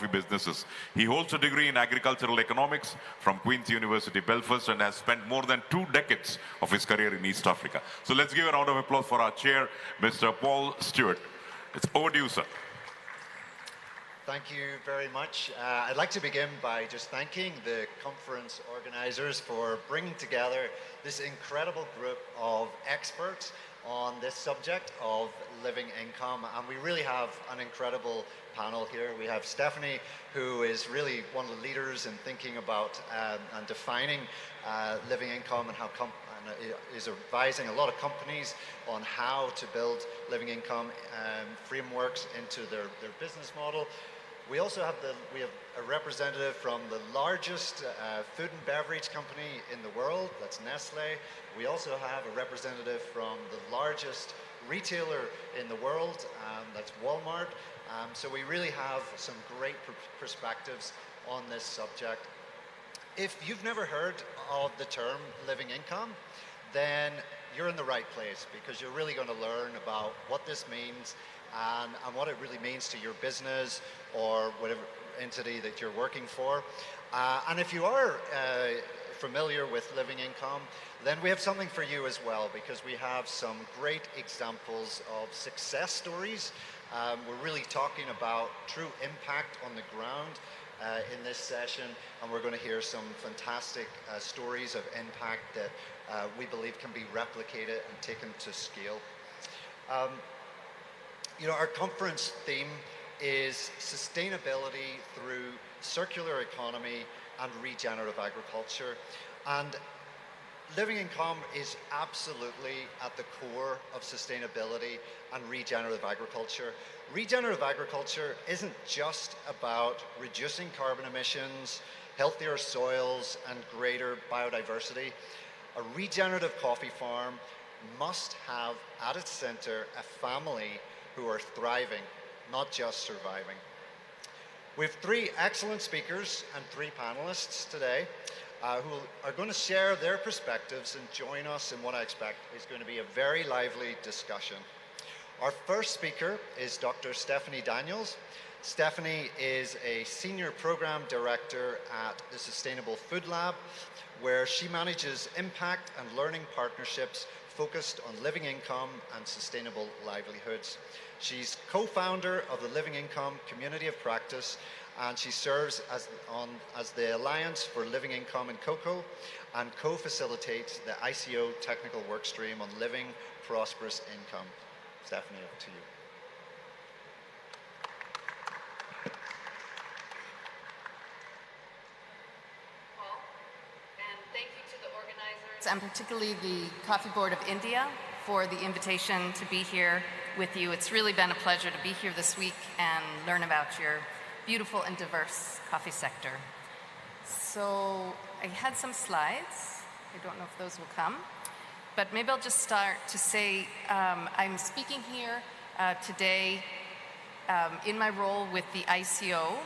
coffee businesses. He holds a degree in agricultural economics from Queen's University, Belfast, and has spent more than 2 decades of his career in East Africa. So let's give a round of applause for our chair, Mr. Paul Stewart. It's over to you, sir. Thank you very much. I'd like to begin by just thanking the conference organizers for bringing together this incredible group of experts on this subject of living income. And we really have an incredible panel here. We have Stephanie, who is really one of the leaders in thinking about and defining living income and how is advising a lot of companies on how to build living income frameworks into their business model. We also have a representative from the largest food and beverage company in the world, that's Nestle. We also have a representative from the largest retailer in the world, that's Walmart. So we really have some great perspectives on this subject. If you've never heard of the term living income, then you're in the right place, because you're really going to learn about what this means and what it really means to your business or whatever entity that you're working for. And if you are familiar with living income, then we have something for you as well, because we have some great examples of success stories. We're really talking about true impact on the ground in this session, and we're going to hear some fantastic stories of impact that we believe can be replicated and taken to scale. You know, our conference theme is sustainability through circular economy and regenerative agriculture. And living income is absolutely at the core of sustainability and regenerative agriculture. Regenerative agriculture isn't just about reducing carbon emissions, healthier soils, and greater biodiversity. A regenerative coffee farm must have at its center a family who are thriving, not just surviving. We have 3 excellent speakers and 3 panelists today who are going to share their perspectives and join us in what I expect is going to be a very lively discussion. Our first speaker is Dr. Stephanie Daniels. Stephanie is a Senior Program Director at the Sustainable Food Lab, where she manages impact and learning partnerships focused on living income and sustainable livelihoods. She's co-founder of the Living Income Community of Practice, and she serves as the Alliance for Living Income in Cocoa and co-facilitates the ICO technical workstream on living prosperous income. Stephanie, up to you. Paul, and thank you to the organizers and particularly the Coffee Board of India for the invitation to be here with you. It's really been a pleasure to be here this week and learn about your beautiful and diverse coffee sector. So I had some slides. I don't know if those will come, but maybe I'll just start to say I'm speaking here today in my role with the ICO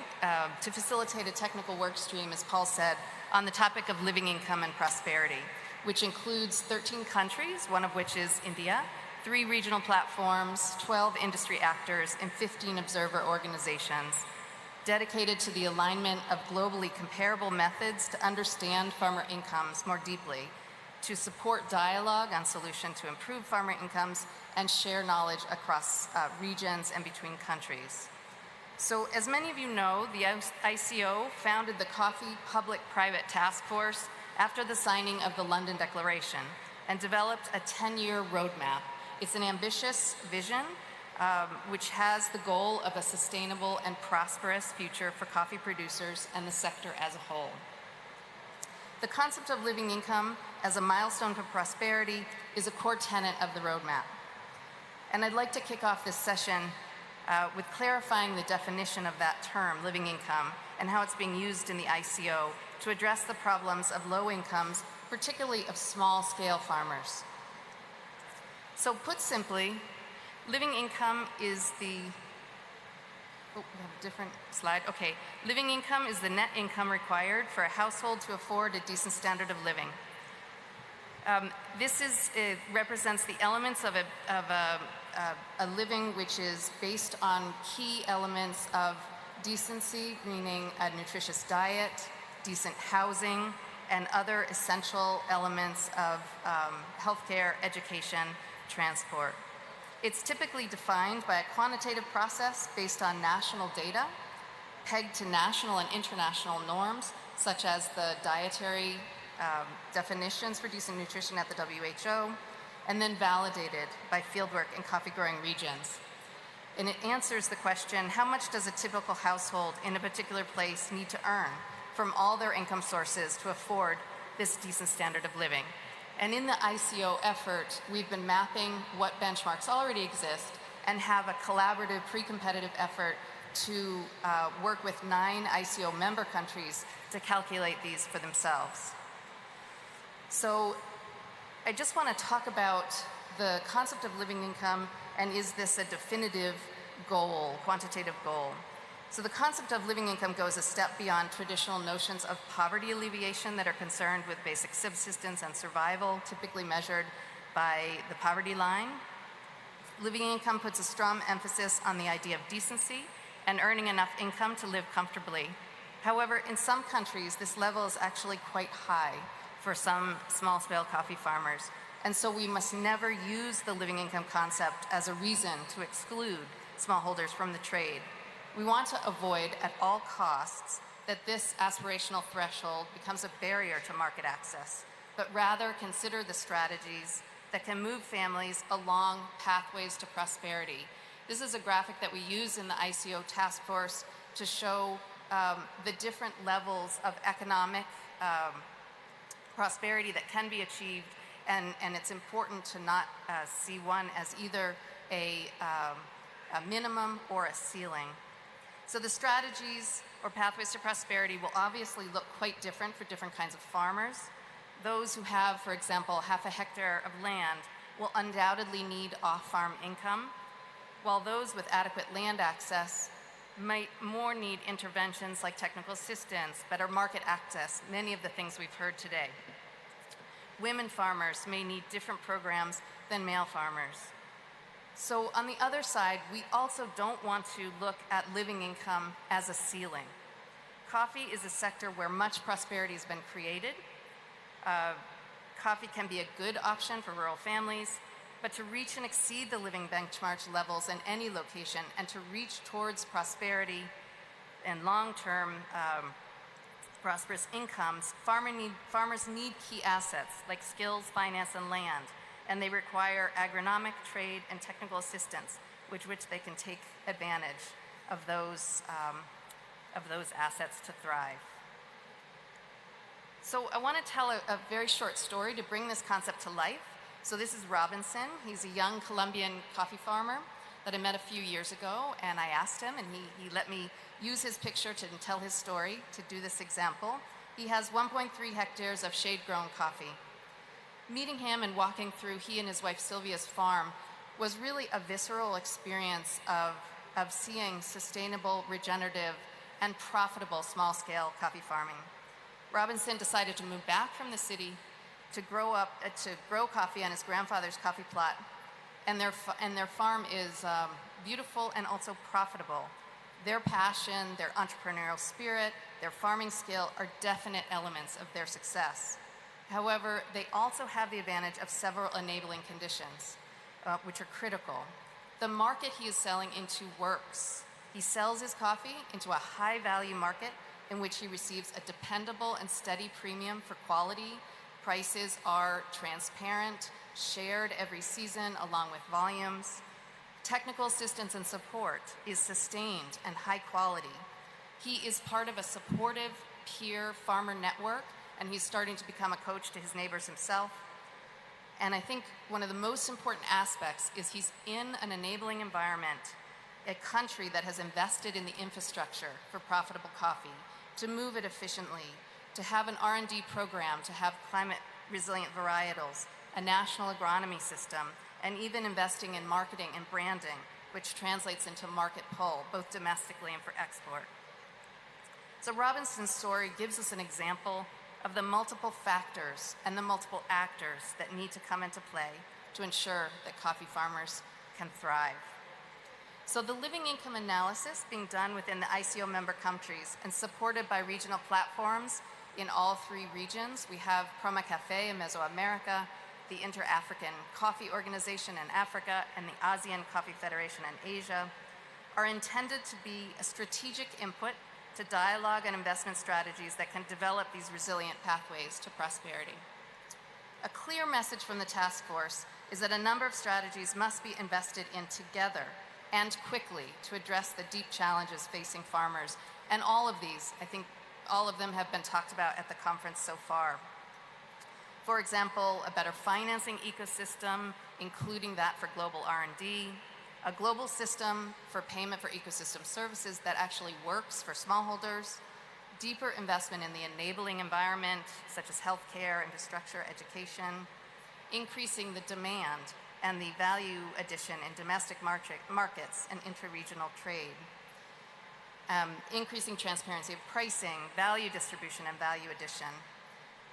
to facilitate a technical work stream, as Paul said, on the topic of living income and prosperity, which includes 13 countries, one of which is India, 3 regional platforms, 12 industry actors, and 15 observer organizations dedicated to the alignment of globally comparable methods to understand farmer incomes more deeply, to support dialogue on solutions to improve farmer incomes, and share knowledge across regions and between countries. So as many of you know, the ICO founded the Coffee Public-Private Task Force after the signing of the London Declaration and developed a 10-year roadmap. It's an ambitious vision which has the goal of a sustainable and prosperous future for coffee producers and the sector as a whole. The concept of living income as a milestone for prosperity is a core tenet of the roadmap. And I'd like to kick off this session with clarifying the definition of that term, living income, and how it's being used in the ICO to address the problems of low incomes, particularly of small-scale farmers. So put simply, living income is the, we have a different slide. Okay, living income is the net income required for a household to afford a decent standard of living. It represents the elements of a living which is based on key elements of Decency, meaning a nutritious diet, decent housing, and other essential elements of healthcare, education, transport. It's typically defined by a quantitative process based on national data, pegged to national and international norms, such as the dietary definitions for decent nutrition at the WHO, and then validated by fieldwork in coffee-growing regions. And it answers the question, how much does a typical household in a particular place need to earn from all their income sources to afford this decent standard of living? And in the ICO effort, we've been mapping what benchmarks already exist and have a collaborative pre-competitive effort to work with 9 ICO member countries to calculate these for themselves. So I just want to talk about the concept of living income, and is this a definitive goal, quantitative goal? So the concept of living income goes a step beyond traditional notions of poverty alleviation that are concerned with basic subsistence and survival, typically measured by the poverty line. Living income puts a strong emphasis on the idea of decency and earning enough income to live comfortably. However, in some countries, this level is actually quite high for some small-scale coffee farmers. And so we must never use the living income concept as a reason to exclude smallholders from the trade. We want to avoid at all costs that this aspirational threshold becomes a barrier to market access, but rather consider the strategies that can move families along pathways to prosperity. This is a graphic that we use in the ICO task force to show the different levels of economic prosperity that can be achieved, and it's important to not see one as either a minimum or a ceiling. So the strategies or pathways to prosperity will obviously look quite different for different kinds of farmers. Those who have, for example, half a hectare of land will undoubtedly need off-farm income, while those with adequate land access might more need interventions like technical assistance, better market access, many of the things we've heard today. Women farmers may need different programs than male farmers. So on the other side, we also don't want to look at living income as a ceiling. Coffee is a sector where much prosperity has been created. Coffee can be a good option for rural families, but to reach and exceed the living benchmark levels in any location and to reach towards prosperity and long-term prosperous incomes, farmers need key assets like skills, finance, and land, and they require agronomic, trade, and technical assistance, which they can take advantage of those assets to thrive. So I want to tell a very short story to bring this concept to life. So this is Robinson. He's a young Colombian coffee farmer that I met a few years ago, and I asked him, and he let me use his picture to tell his story, to do this example. He has 1.3 hectares of shade-grown coffee. Meeting him and walking through he and his wife Sylvia's farm was really a visceral experience of seeing sustainable, regenerative, and profitable small-scale coffee farming. Robinson decided to move back from the city to grow coffee on his grandfather's coffee plot, and their farm is beautiful and also profitable. Their passion, their entrepreneurial spirit, their farming skill are definite elements of their success. However, they also have the advantage of several enabling conditions, which are critical. The market he is selling into works. He sells his coffee into a high-value market in which he receives a dependable and steady premium for quality. Prices are transparent, shared every season along with volumes. Technical assistance and support is sustained and high quality. He is part of a supportive peer farmer network, and he's starting to become a coach to his neighbors himself. And I think one of the most important aspects is he's in an enabling environment, a country that has invested in the infrastructure for profitable coffee, to move it efficiently, to have an R&D program, to have climate-resilient varietals, a national agronomy system, and even investing in marketing and branding, which translates into market pull, both domestically and for export. So Robinson's story gives us an example of the multiple factors and the multiple actors that need to come into play to ensure that coffee farmers can thrive. So the living income analysis being done within the ICO member countries and supported by regional platforms in all 3 regions. We have Proma Cafe in Mesoamerica, the Inter-African Coffee Organization in Africa, and the ASEAN Coffee Federation in Asia, are intended to be a strategic input to dialogue and investment strategies that can develop these resilient pathways to prosperity. A clear message from the task force is that a number of strategies must be invested in together and quickly to address the deep challenges facing farmers. And all of these, I think all of them have been talked about at the conference so far. For example, a better financing ecosystem, including that for global R&D, a global system for payment for ecosystem services that actually works for smallholders, deeper investment in the enabling environment, such as healthcare, infrastructure, education, increasing the demand and the value addition in domestic markets and interregional trade, increasing transparency of pricing, value distribution, and value addition,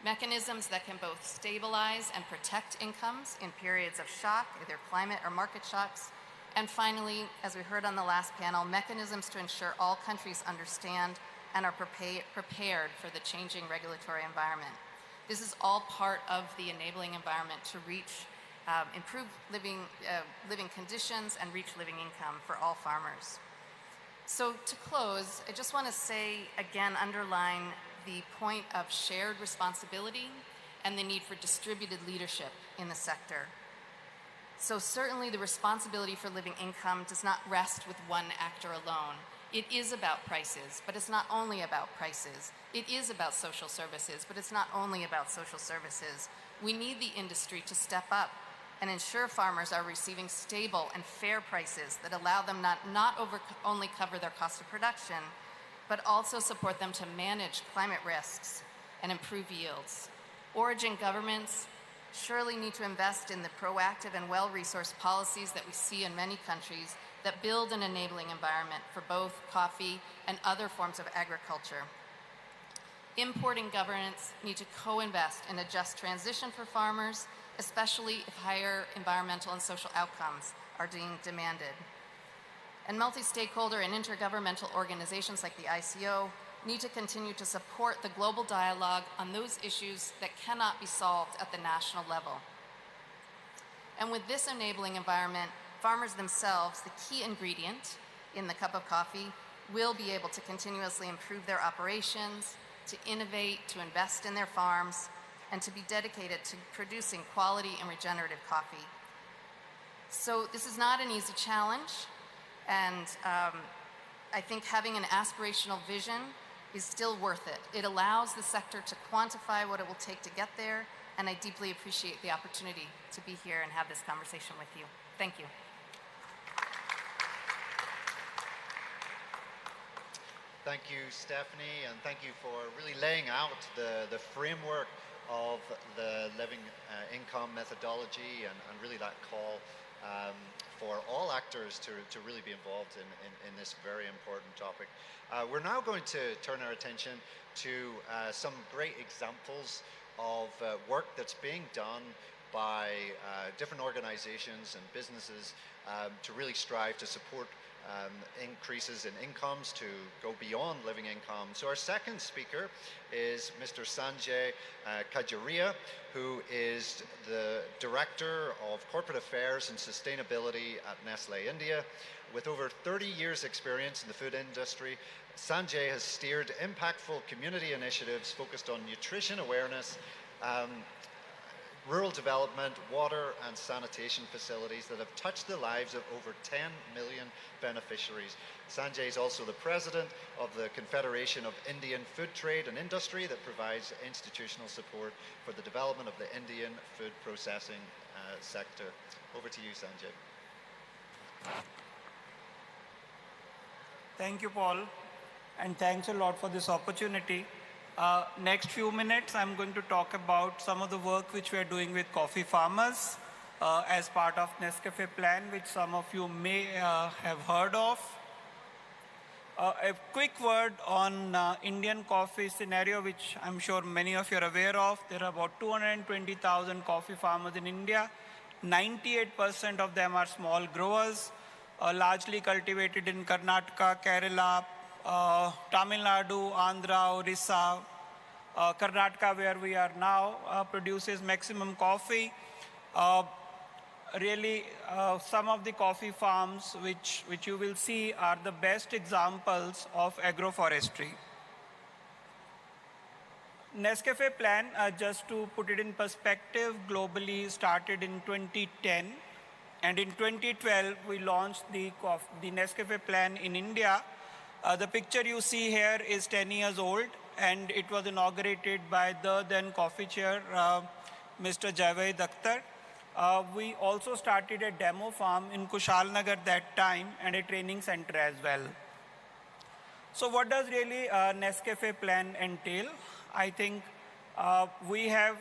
mechanisms that can both stabilize and protect incomes in periods of shock, either climate or market shocks, and finally, as we heard on the last panel, mechanisms to ensure all countries understand and are prepared for the changing regulatory environment. This is all part of the enabling environment to reach improve living conditions and reach living income for all farmers. So to close, I just want to say, again, underline the point of shared responsibility and the need for distributed leadership in the sector. So certainly the responsibility for living income does not rest with one actor alone. It is about prices, but it's not only about prices. It is about social services, but it's not only about social services. We need the industry to step up and ensure farmers are receiving stable and fair prices that allow them not only cover their cost of production, but also support them to manage climate risks and improve yields. Origin governments surely need to invest in the proactive and well-resourced policies that we see in many countries that build an enabling environment for both coffee and other forms of agriculture. Importing governments need to co-invest in a just transition for farmers, especially if higher environmental and social outcomes are being demanded. And multi-stakeholder and intergovernmental organizations like the ICO need to continue to support the global dialogue on those issues that cannot be solved at the national level. And with this enabling environment, farmers themselves, the key ingredient in the cup of coffee, will be able to continuously improve their operations, to innovate, to invest in their farms, and to be dedicated to producing quality and regenerative coffee. So this is not an easy challenge, and I think having an aspirational vision is still worth it. It allows the sector to quantify what it will take to get there, and I deeply appreciate the opportunity to be here and have this conversation with you. Thank you. Thank you, Stephanie, and thank you for really laying out the framework of the living income methodology and really that call for all actors to really be involved in this very important topic. We're now going to turn our attention to some great examples of work that's being done by different organizations and businesses to really strive to support increases in incomes to go beyond living income. So our second speaker is Mr. Sanjay Kajaria, who is the Director of Corporate Affairs and Sustainability at Nestle India. With over 30 years experience in the food industry, Sanjay has steered impactful community initiatives focused on nutrition awareness, rural development, water and sanitation facilities that have touched the lives of over 10 million beneficiaries. Sanjay is also the president of the Confederation of Indian Food Trade and Industry that provides institutional support for the development of the Indian food processing sector. Over to you, Sanjay. Thank you, Paul, and thanks a lot for this opportunity. Next few minutes, I'm going to talk about some of the work which we are doing with coffee farmers as part of Nescafe plan, which some of you may have heard of. A quick word on Indian coffee scenario, which I'm sure many of you are aware of. There are about 220,000 coffee farmers in India. 98% of them are small growers. largely cultivated in Karnataka, Kerala, Tamil Nadu, Andhra, Orissa. Karnataka, where we are now, produces maximum coffee. Really, some of the coffee farms which you will see are the best examples of agroforestry. Nescafe plan, just to put it in perspective, globally started in 2010. And in 2012, we launched the Nescafe plan in India. The picture you see here is 10 years old, and it was inaugurated by the then coffee chair, Mr. Javed Akhtar. We also started a demo farm in Kushalnagar that time and a training center as well. So what does really Nescafe plan entail? I think we have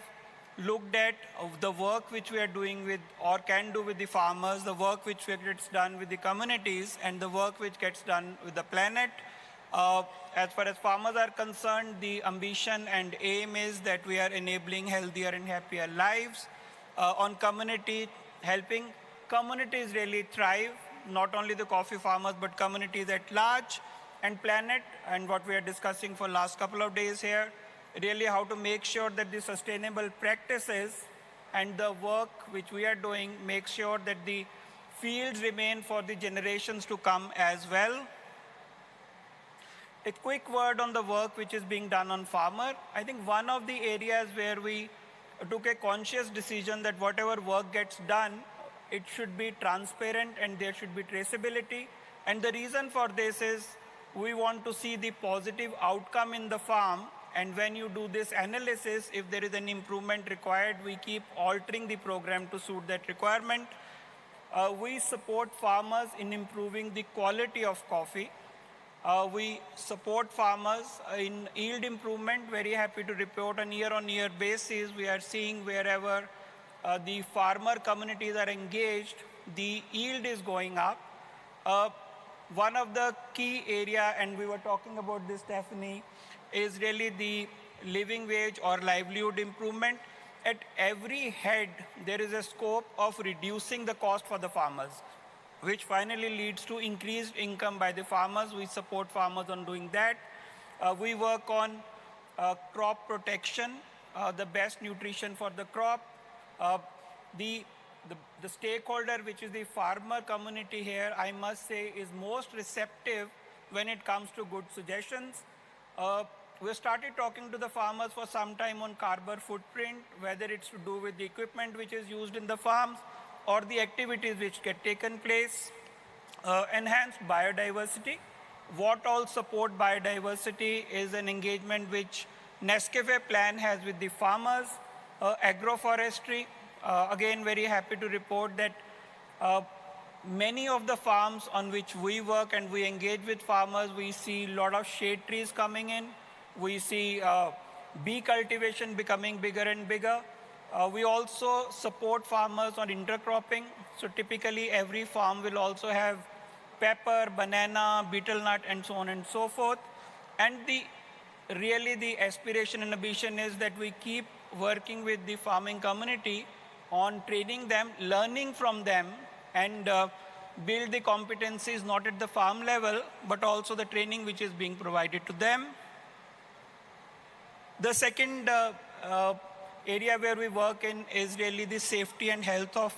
looked at the work which we are doing with or can do with the farmers, the work which gets done with the communities, and the work which gets done with the planet. As far as farmers are concerned, the ambition and aim is that we are enabling healthier and happier lives. On community, helping communities really thrive, not only the coffee farmers, but communities at large, and planet, and what we are discussing for last couple of days here, really how to make sure that the sustainable practices and the work which we are doing make sure that the fields remain for the generations to come as well. A quick word on the work which is being done on farmer. I think one of the areas where we took a conscious decision that whatever work gets done, it should be transparent and there should be traceability. And the reason for this is we want to see the positive outcome in the farm. And when you do this analysis, if there is an improvement required, we keep altering the program to suit that requirement. We support farmers in improving the quality of coffee. We support farmers in yield improvement. Very happy to report on year-on-year basis, we are seeing wherever the farmer communities are engaged, the yield is going up. One of the key area, and we were talking about this, Stephanie, is really the living wage or livelihood improvement. At every head, there is a scope of reducing the cost for the farmers, which finally leads to increased income by the farmers. We support farmers on doing that. We work on crop protection, the best nutrition for the crop. The stakeholder, which is the farmer community here, I must say, is most receptive when it comes to good suggestions. We started talking to the farmers for some time on carbon footprint, whether it's to do with the equipment which is used in the farms or the activities which get taken place. Enhanced biodiversity. What all support biodiversity is an engagement which Nescafe plan has with the farmers. Agroforestry, again, very happy to report that many of the farms on which we work and we engage with farmers, we see a lot of shade trees coming in. We see bee cultivation becoming bigger and bigger. We also support farmers on intercropping. So typically every farm will also have pepper, banana, betel nut, and so on and so forth. And really the aspiration and ambition is that we keep working with the farming community on training them, learning from them, and build the competencies not at the farm level, but also the training which is being provided to them. The second area where we work in is really the safety and health of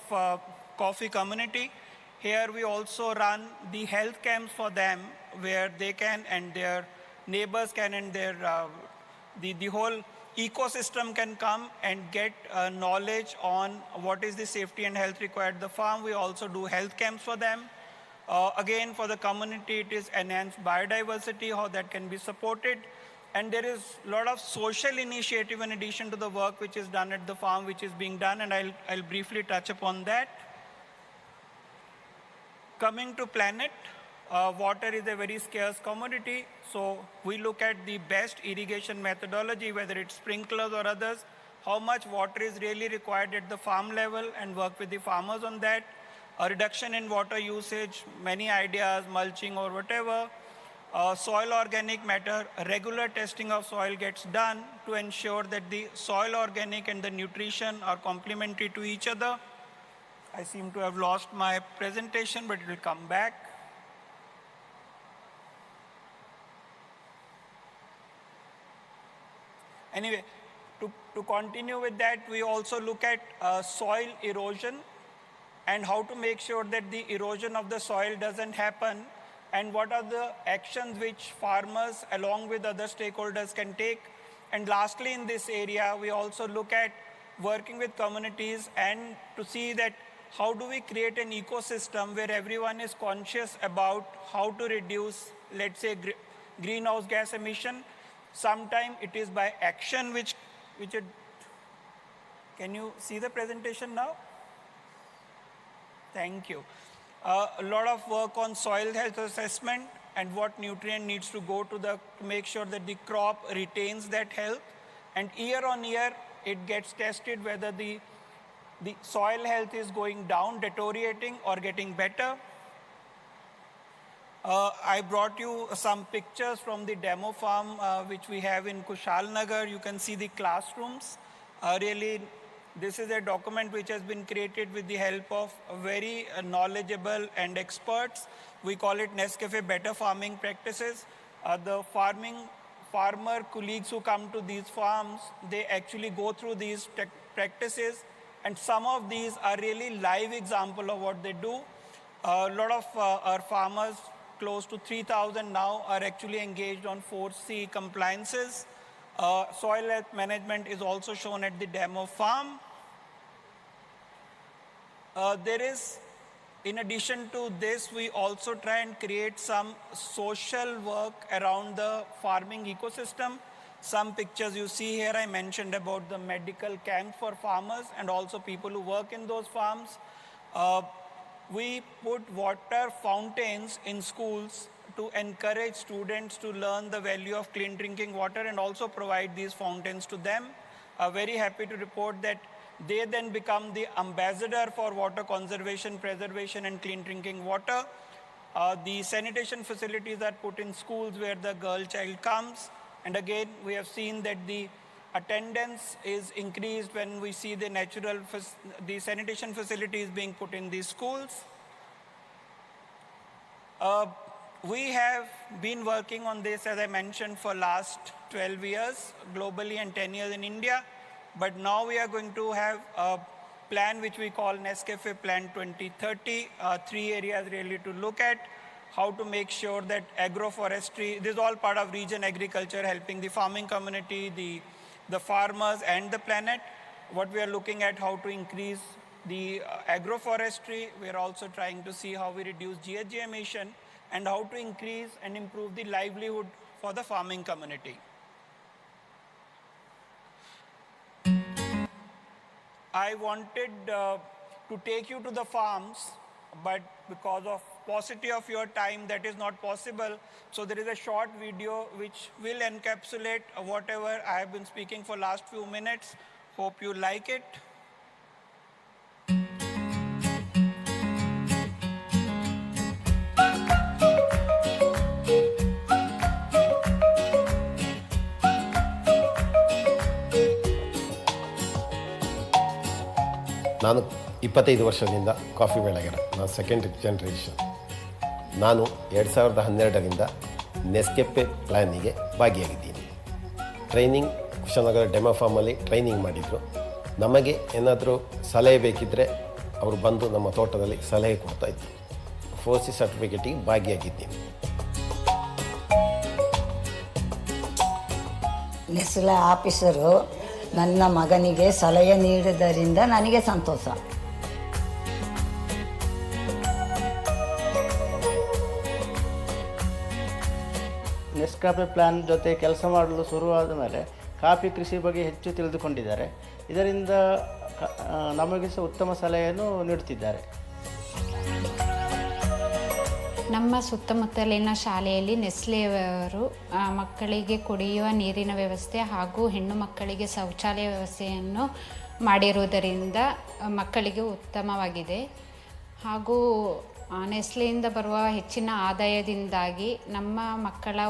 coffee community. Here we also run the health camps for them where they can and their neighbors can and their the whole ecosystem can come and get knowledge on what is the safety and health required at the farm. We also do health camps for them. Again, for the community, it is enhanced biodiversity, how that can be supported. And there is a lot of social initiative in addition to the work which is done at the farm, which is being done, and I'll briefly touch upon that. Coming to planet, water is a very scarce commodity, so we look at the best irrigation methodology, whether it's sprinklers or others, how much water is really required at the farm level, and work with the farmers on that. A reduction in water usage, many ideas, mulching or whatever. Soil organic matter, regular testing of soil gets done to ensure that the soil organic and the nutrition are complementary to each other. I seem to have lost my presentation, but it will come back. Anyway, to continue with that, we also look at soil erosion and how to make sure that the erosion of the soil doesn't happen, and what are the actions which farmers along with other stakeholders can take. And lastly, in this area, we also look at working with communities and to see that how do we create an ecosystem where everyone is conscious about how to reduce, let's say, greenhouse gas emission. Sometimes it is by action which it, can you see the presentation now? Thank you. A lot of work on soil health assessment and what nutrient needs to go to make sure that the crop retains that health. And year on year, it gets tested whether the soil health is going down, deteriorating, or getting better. I brought you some pictures from the demo farm which we have in Kushalnagar. You can see the classrooms. Really, this is a document which has been created with the help of very knowledgeable and experts. We call it Nescafe Better Farming Practices. The farmer colleagues who come to these farms, they actually go through these practices, and some of these are really live example of what they do. A lot of our farmers, close to 3,000 now, are actually engaged on 4C compliances. Soil health management is also shown at the demo farm. In addition to this, we also try and create some social work around the farming ecosystem. Some pictures you see here, I mentioned about the medical camp for farmers and also people who work in those farms. We put water fountains in schools to encourage students to learn the value of clean drinking water and also provide these fountains to them. Very happy to report that they then become the ambassador for water conservation, preservation, and clean drinking water. The sanitation facilities are put in schools where the girl child comes. And again, we have seen that the attendance is increased when we see the sanitation facilities being put in these schools. We have been working on this, as I mentioned, for last 12 years globally and 10 years in India. But now we are going to have a plan which we call Nescafe Plan 2030. 3 areas really to look at. How to make sure that agroforestry, this is all part of region agriculture, helping the farming community, the farmers and the planet. What we are looking at, how to increase the agroforestry. We are also trying to see how we reduce GHG emission and how to increase and improve the livelihood for the farming community. I wanted to take you to the farms, but because of paucity of your time, that is not possible. So there is a short video which will encapsulate whatever I have been speaking for last few minutes. Hope you like it. ನಾನು 25 ವರ್ಷದಿಂದ coffee ಬೆಳೆಗಾರ. ನಾನು second generation. ನಾನು 2012ರಿಂದ Nescafe ಪ್ಲ್ಯಾನಿಗೆ ಭಾಗಿಯಾಗಿದ್ದೀನಿ. Training ಕುಶನಗರ demo ಫಾರ್ಮಲ್ಲಿ training ಮಾಡಿದರು. ನಮಗೆ ಏನಾದರೂ ಸಲಹೆ ಬೇಕಿದ್ದರೆ ಅವರು ಬಂದು ನಮ್ಮ ತೋಟದಲ್ಲಿ ಸಲಹೆ ಕೊಡ್ತಾಯಿದ್ರು. 4C ಸರ್ಟಿಫಿಕೇಟಿಗೆ ಭಾಗಿಯಾಗಿದ್ದೀನಿ. ನೆಸ್ಲೆ ಆಫೀಸರು ನನ್ನ ಮಗನಿಗೆ ಸಲಹೆ ನೀಡಿದ್ದರಿಂದ ನನಗೆ ಸಂತೋಷ. ನೆಸ್ಕಾಫೆ ಪ್ಲಾನ್ ಜೊತೆ ಕೆಲಸ ಮಾಡಲು ಶುರುವಾದ ಮೇಲೆ ಕಾಫಿ ಕೃಷಿ ಬಗ್ಗೆ ಹೆಚ್ಚು ತಿಳಿದುಕೊಂಡಿದ್ದಾರೆ. ಇದರಿಂದ ನಮಗೆ ಸಹ ಉತ್ತಮ ಸಲಹೆಯನ್ನು ನೀಡುತ್ತಿದ್ದಾರೆ. ನಮ್ಮ ಸುತ್ತಮುತ್ತಲಿನ ಶಾಲೆಯಲ್ಲಿ ನೆಸ್ಲೆಯವರು ಮಕ್ಕಳಿಗೆ ಕುಡಿಯುವ ನೀರಿನ ವ್ಯವಸ್ಥೆ ಹಾಗೂ ಹೆಣ್ಣು ಮಕ್ಕಳಿಗೆ ಶೌಚಾಲಯ ವ್ಯವಸ್ಥೆಯನ್ನು ಮಾಡಿರುವುದರಿಂದ ಮಕ್ಕಳಿಗೆ ಉತ್ತಮವಾಗಿದೆ. ಹಾಗೂ ನೆಸ್ಲೆಯಿಂದ ಬರುವ ಹೆಚ್ಚಿನ ಆದಾಯದಿಂದಾಗಿ ನಮ್ಮ ಮಕ್ಕಳ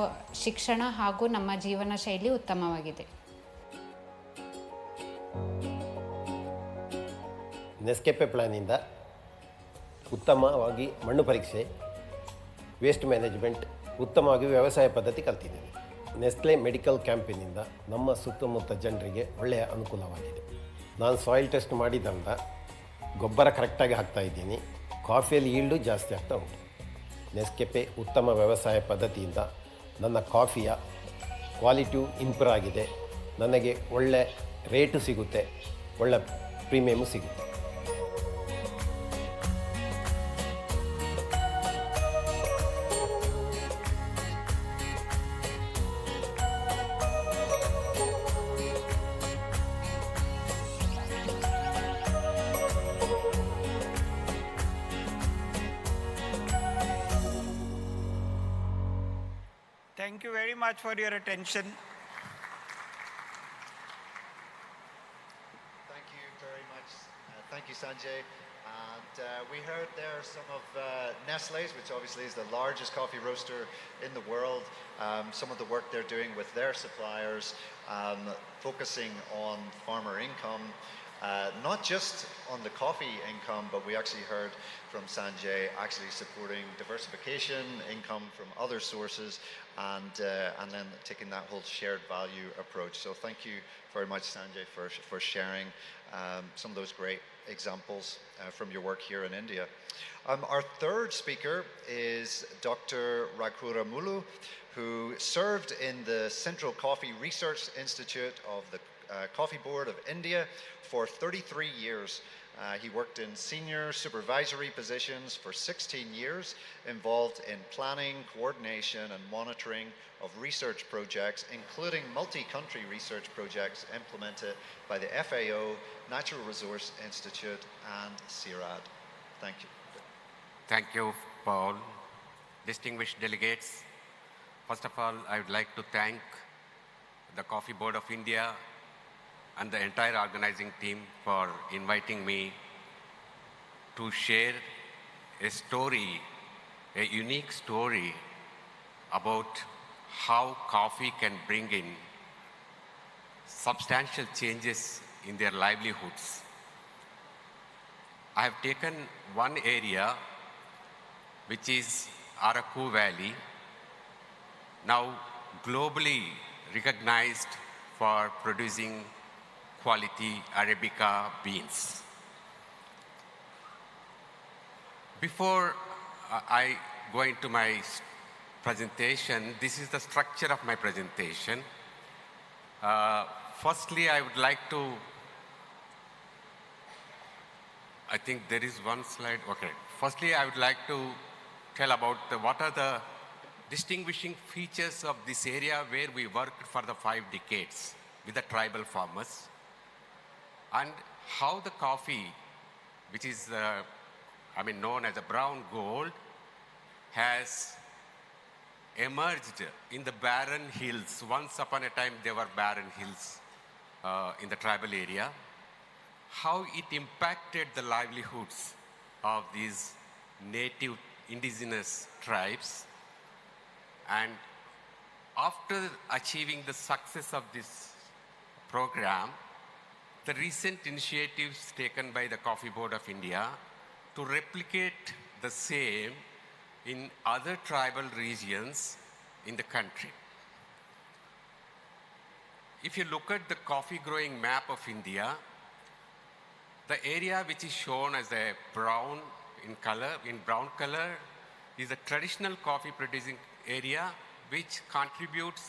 ಶಿಕ್ಷಣ ಹಾಗೂ ನಮ್ಮ ಜೀವನ ಶೈಲಿ ಉತ್ತಮವಾಗಿದೆ. ನೆಸ್ಕೆಫೆ ಪ್ಲಾನಿಂದ ಉತ್ತಮವಾಗಿ ಮಣ್ಣು ಪರೀಕ್ಷೆ, ವೇಸ್ಟ್ ಮ್ಯಾನೇಜ್ಮೆಂಟ್, ಉತ್ತಮವಾಗಿ ವ್ಯವಸಾಯ ಪದ್ಧತಿ ಕಲ್ತಿದ್ದೀನಿ. ನೆಸ್ಲೆ ಮೆಡಿಕಲ್ ಕ್ಯಾಂಪಿನಿಂದ ನಮ್ಮ ಸುತ್ತಮುತ್ತ ಜನರಿಗೆ ಒಳ್ಳೆಯ ಅನುಕೂಲವಾಗಿದೆ. ನಾನು ಸಾಯಿಲ್ ಟೆಸ್ಟ್ ಮಾಡಿದ್ರಿಂದ ಗೊಬ್ಬರ ಕರೆಕ್ಟಾಗಿ ಹಾಕ್ತಾಯಿದ್ದೀನಿ. ಕಾಫಿಯಲ್ಲಿ ಈಲ್ಡು ಜಾಸ್ತಿ ಆಗ್ತಾ ಉಂಟು. ನೆಸ್ಕೆಫೆ ಉತ್ತಮ ವ್ಯವಸಾಯ ಪದ್ಧತಿಯಿಂದ ನನ್ನ ಕಾಫಿಯ ಕ್ವಾಲಿಟಿಯು ಇಂಪ್ರೂವ್ ಆಗಿದೆ. ನನಗೆ ಒಳ್ಳೆ ರೇಟು ಸಿಗುತ್ತೆ, ಒಳ್ಳೆ ಪ್ರೀಮಿಯಮು ಸಿಗುತ್ತೆ. Thank you very much for your attention. Thank you very much. Thank you, Sanjay. And we heard there some of Nestle's, which obviously is the largest coffee roaster in the world, some of the work they're doing with their suppliers, focusing on farmer income. Not just on the coffee income, but we actually heard from Sanjay actually supporting diversification, income from other sources, and then taking that whole shared value approach. So thank you very much, Sanjay, for sharing some of those great examples from your work here in India. Our third speaker is Dr. Raghura Mulu, who served in the Central Coffee Research Institute of the Coffee Board of India for 33 years. He worked in senior supervisory positions for 16 years, involved in planning, coordination, and monitoring of research projects, including multi-country research projects implemented by the FAO, Natural Resource Institute, and CIRAD. Thank you. Thank you, Paul. Distinguished delegates, first of all, I would like to thank the Coffee Board of India and the entire organizing team for inviting me to share a story, a unique story about how coffee can bring in substantial changes in their livelihoods. I have taken one area, which is Araku Valley, now globally recognized for producing quality Arabica beans. Before I go into my presentation, this is the structure of my presentation. Firstly, I would like to, I think there is one slide, okay. Firstly, I would like to tell about what are the distinguishing features of this area where we worked for the 5 decades with the tribal farmers, and how the coffee, which is known as a brown gold, has emerged in the barren hills. Once upon a time, there were barren hills in the tribal area. How it impacted the livelihoods of these native indigenous tribes. And after achieving the success of this program, the recent initiatives taken by the Coffee Board of India to replicate the same in other tribal regions in the country. If you look at the coffee growing map of India, the area which is shown as a brown brown color is a traditional coffee producing area which contributes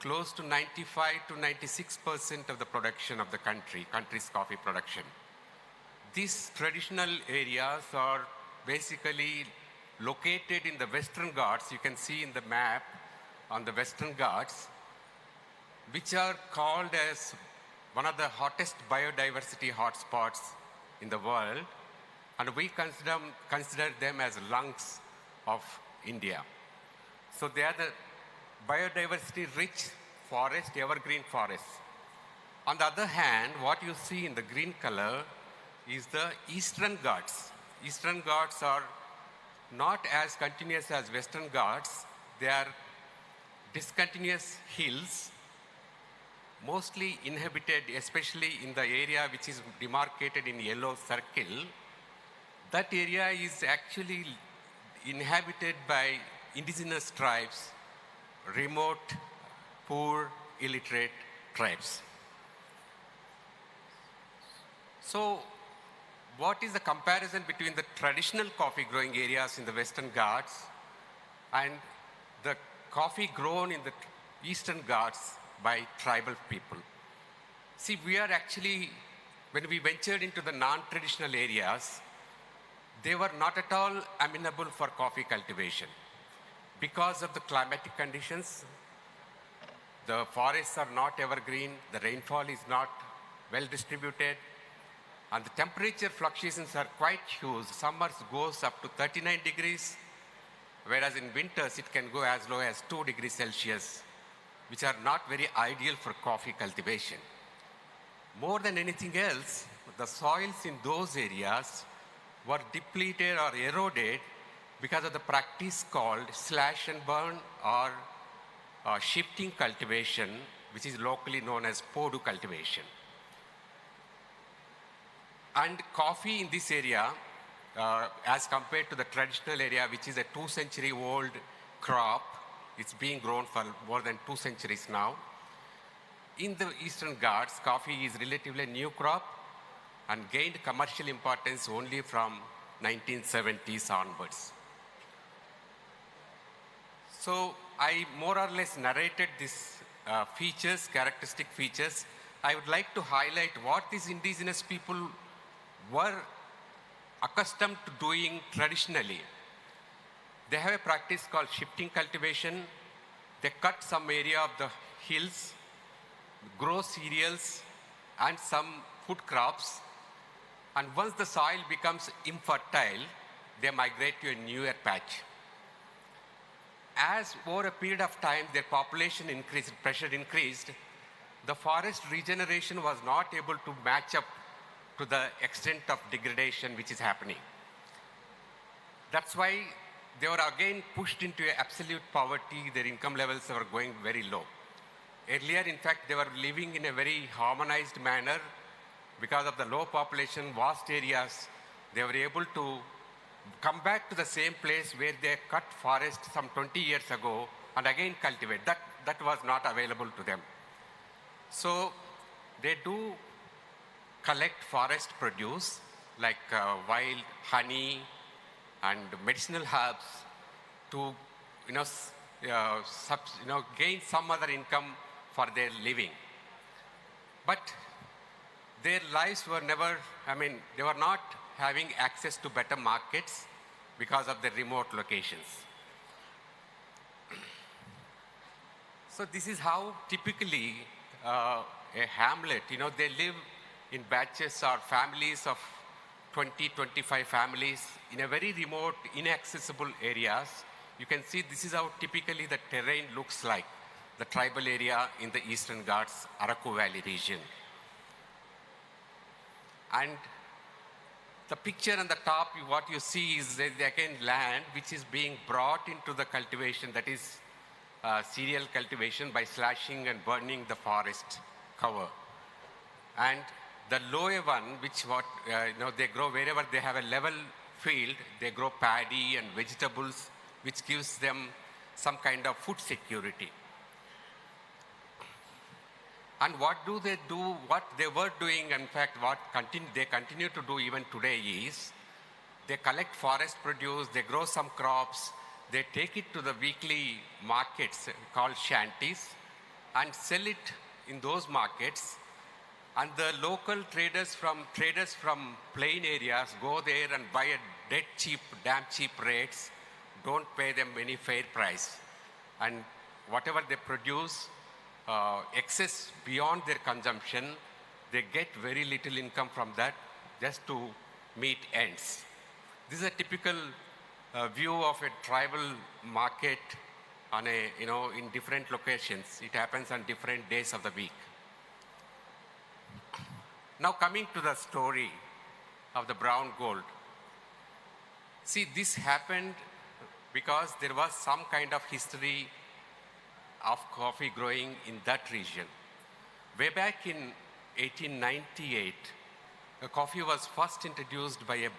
close to 95 to 96% of the production of the country's coffee production. These traditional areas are basically located in the Western Ghats. You can see in the map on the Western Ghats, which are called as one of the hottest biodiversity hotspots in the world, and we consider them as lungs of India. So they are the biodiversity-rich forest, evergreen forests. On the other hand, what you see in the green color is the Eastern Ghats. Eastern Ghats are not as continuous as Western Ghats. They are discontinuous hills, mostly inhabited, especially in the area which is demarcated in yellow circle, that area is actually inhabited by indigenous tribes, remote, poor, illiterate tribes. So what is the comparison between the traditional coffee growing areas in the Western Ghats and the coffee grown in the Eastern Ghats by tribal people? See, we are actually, when we ventured into the non-traditional areas, they were not at all amenable for coffee cultivation. Because of the climatic conditions, the forests are not evergreen, the rainfall is not well distributed, and the temperature fluctuations are quite huge. Summers goes up to 39 degrees, whereas in winters it can go as low as 2 degrees Celsius, which are not very ideal for coffee cultivation. More than anything else, the soils in those areas were depleted or eroded because of the practice called slash and burn or shifting cultivation, which is locally known as Podu cultivation. And coffee in this area, as compared to the traditional area, which is a 2-century-old crop, it's being grown for more than 2 centuries now. In the Eastern Ghats, coffee is relatively a new crop and gained commercial importance only from 1970s onwards. So I more or less narrated these characteristic features. I would like to highlight what these indigenous people were accustomed to doing traditionally. They have a practice called shifting cultivation. They cut some area of the hills, grow cereals and some food crops, and once the soil becomes infertile, they migrate to a newer patch. As over a period of time their population increased, pressure increased, the forest regeneration was not able to match up to the extent of degradation which is happening. That's why they were again pushed into absolute poverty. Their income levels were going very low. Earlier, in fact, they were living in a very harmonized manner. Because of the low population, vast areas, they were able to come back to the same place where they cut forest some 20 years ago and again cultivate. That was not available to them. So they do collect forest produce like wild honey and medicinal herbs to gain some other income for their living. But their lives were never, they were not having access to better markets because of the remote locations. So this is how typically a hamlet, they live in batches or families of 20, 25 families in a very remote, inaccessible areas. You can see this is how typically the terrain looks like, the tribal area in the Eastern Ghats, Araku Valley region. And the picture on the top, what you see is again land which is being brought into the cultivation, that is cereal cultivation by slashing and burning the forest cover. And the lower one, which they grow wherever they have a level field, they grow paddy and vegetables, which gives them some kind of food security. And what do they do? What they were doing, in fact, what they continue to do even today is, they collect forest produce, they grow some crops, they take it to the weekly markets called shanties and sell it in those markets. And the local traders from plain areas go there and buy at damn cheap rates, don't pay them any fair price. And whatever they produce, excess beyond their consumption, they get very little income from that just to meet ends. This is a typical view of a tribal market on in different locations. It happens on different days of the week. Now coming to the story of the brown gold. See, this happened because there was some kind of history of coffee growing in that region. Way back in 1898, coffee was first introduced by a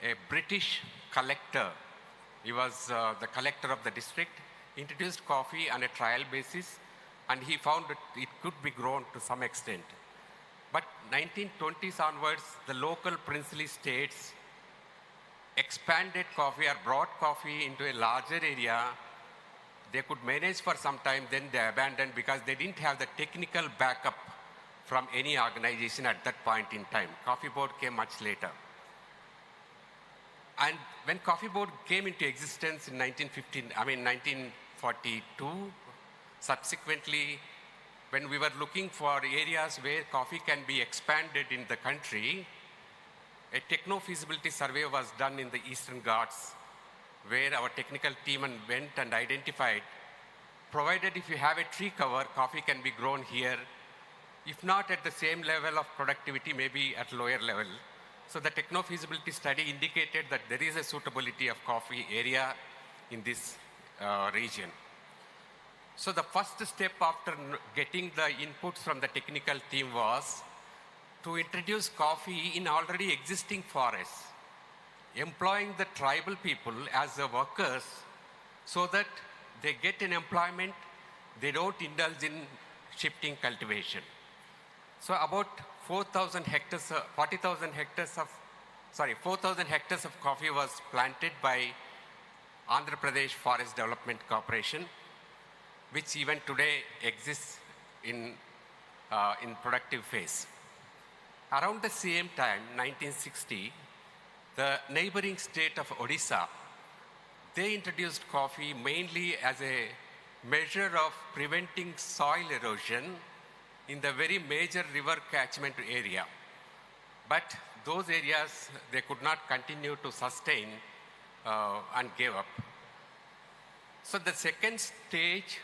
a British collector, he was the collector of the district, introduced coffee on a trial basis, and he found that it could be grown to some extent. But 1920s onwards, the local princely states expanded coffee or brought coffee into a larger area. They could manage for some time, then they abandoned because they didn't have the technical backup from any organization at that point in time. Coffee Board came much later. And when Coffee Board came into existence in 1942, subsequently, when we were looking for areas where coffee can be expanded in the country, a techno-feasibility survey was done in the Eastern Ghats, where our technical team went and identified, provided if you have a tree cover, coffee can be grown here, if not at the same level of productivity, maybe at lower level. So the techno-feasibility study indicated that there is a suitability of coffee area in this region. So the first step after getting the inputs from the technical team was to introduce coffee in already existing forests, employing the tribal people as the workers so that they get an employment, they don't indulge in shifting cultivation. So about 4,000 hectares of coffee was planted by Andhra Pradesh Forest Development Corporation, which even today exists in productive phase. Around the same time, 1960, the neighboring state of Odisha, they introduced coffee mainly as a measure of preventing soil erosion in the very major river catchment area. But those areas, they could not continue to sustain and gave up. So the second stage,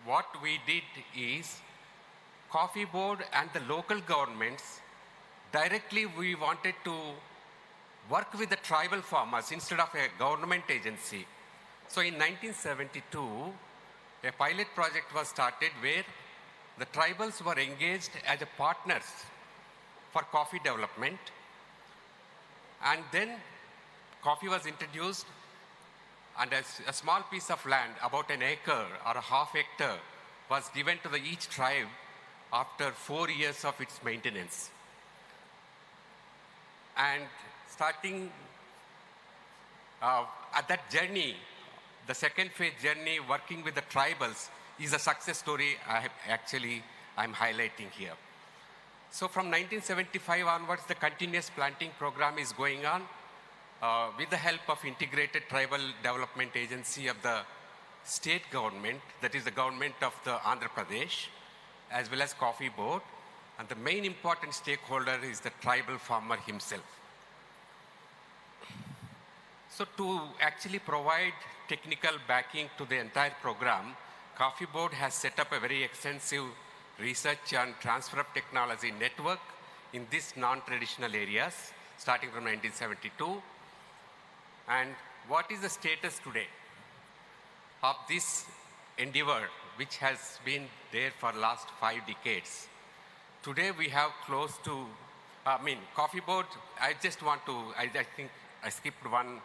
what we did is, Coffee Board and the local governments, directly we wanted to work with the tribal farmers instead of a government agency. So in 1972, a pilot project was started where the tribals were engaged as partners for coffee development. And then coffee was introduced, and a small piece of land, about an acre or a half hectare, was given to each tribe after 4 years of its maintenance. And starting at that journey, the second phase journey, working with the tribals, is a success story I'm highlighting here. So from 1975 onwards, the continuous planting program is going on with the help of Integrated Tribal Development Agency of the state government, that is the government of the Andhra Pradesh, as well as Coffee Board. And the main important stakeholder is the tribal farmer himself. So to actually provide technical backing to the entire program, Coffee Board has set up a very extensive research and transfer of technology network in these non-traditional areas, starting from 1972. And what is the status today of this endeavor, which has been there for the last 5 decades? Today we have close to, Coffee Board, I think I skipped one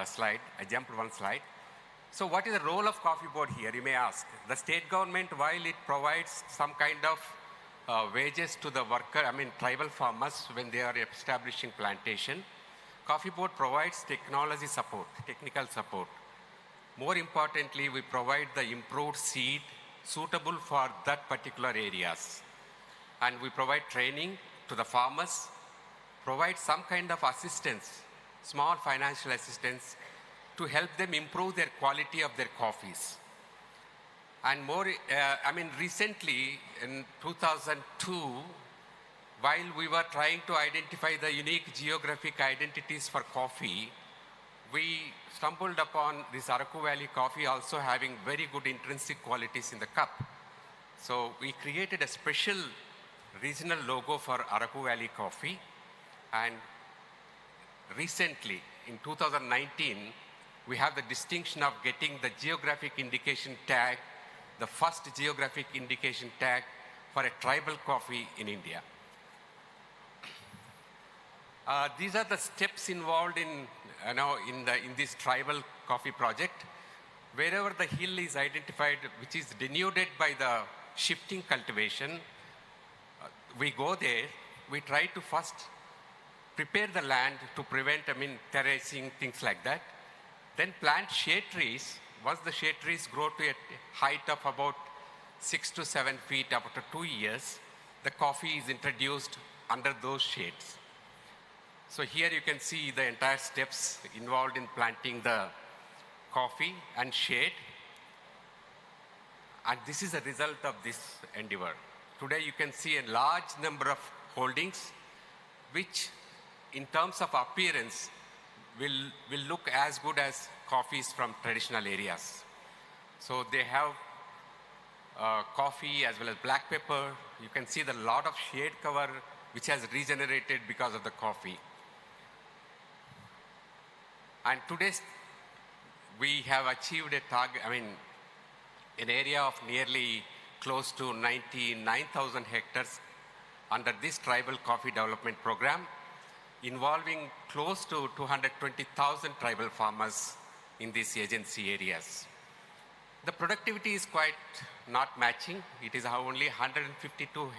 slide, I jumped one slide. So what is the role of Coffee Board here, you may ask? The state government, while it provides some kind of wages to the tribal farmers when they are establishing plantation, Coffee Board provides technology support, technical support. More importantly, we provide the improved seed suitable for that particular areas. And we provide training to the farmers, provide some kind of assistance, small financial assistance, to help them improve their quality of their coffees. And more, recently in 2002, while we were trying to identify the unique geographic identities for coffee, we stumbled upon this Araku Valley coffee also having very good intrinsic qualities in the cup. So we created a special regional logo for Araku Valley coffee. And recently, in 2019, we have the distinction of getting the geographic indication tag, the first geographic indication tag for a tribal coffee in India. These are the steps involved in, in this tribal coffee project. Wherever the hill is identified, which is denuded by the shifting cultivation, we go there. We try to first prepare the land to prevent, terracing, things like that. Then plant shade trees. Once the shade trees grow to a height of about 6 to 7 feet after 2 years, the coffee is introduced under those shades. So here you can see the entire steps involved in planting the coffee and shade. And this is a result of this endeavor. Today you can see a large number of holdings, which in terms of appearance will look as good as coffees from traditional areas. So they have coffee as well as black pepper. You can see the lot of shade cover which has regenerated because of the coffee. And today we have achieved a target, an area of nearly close to 99,000 hectares under this tribal coffee development program, involving close to 220,000 tribal farmers in these agency areas. The productivity is quite not matching. It is only 152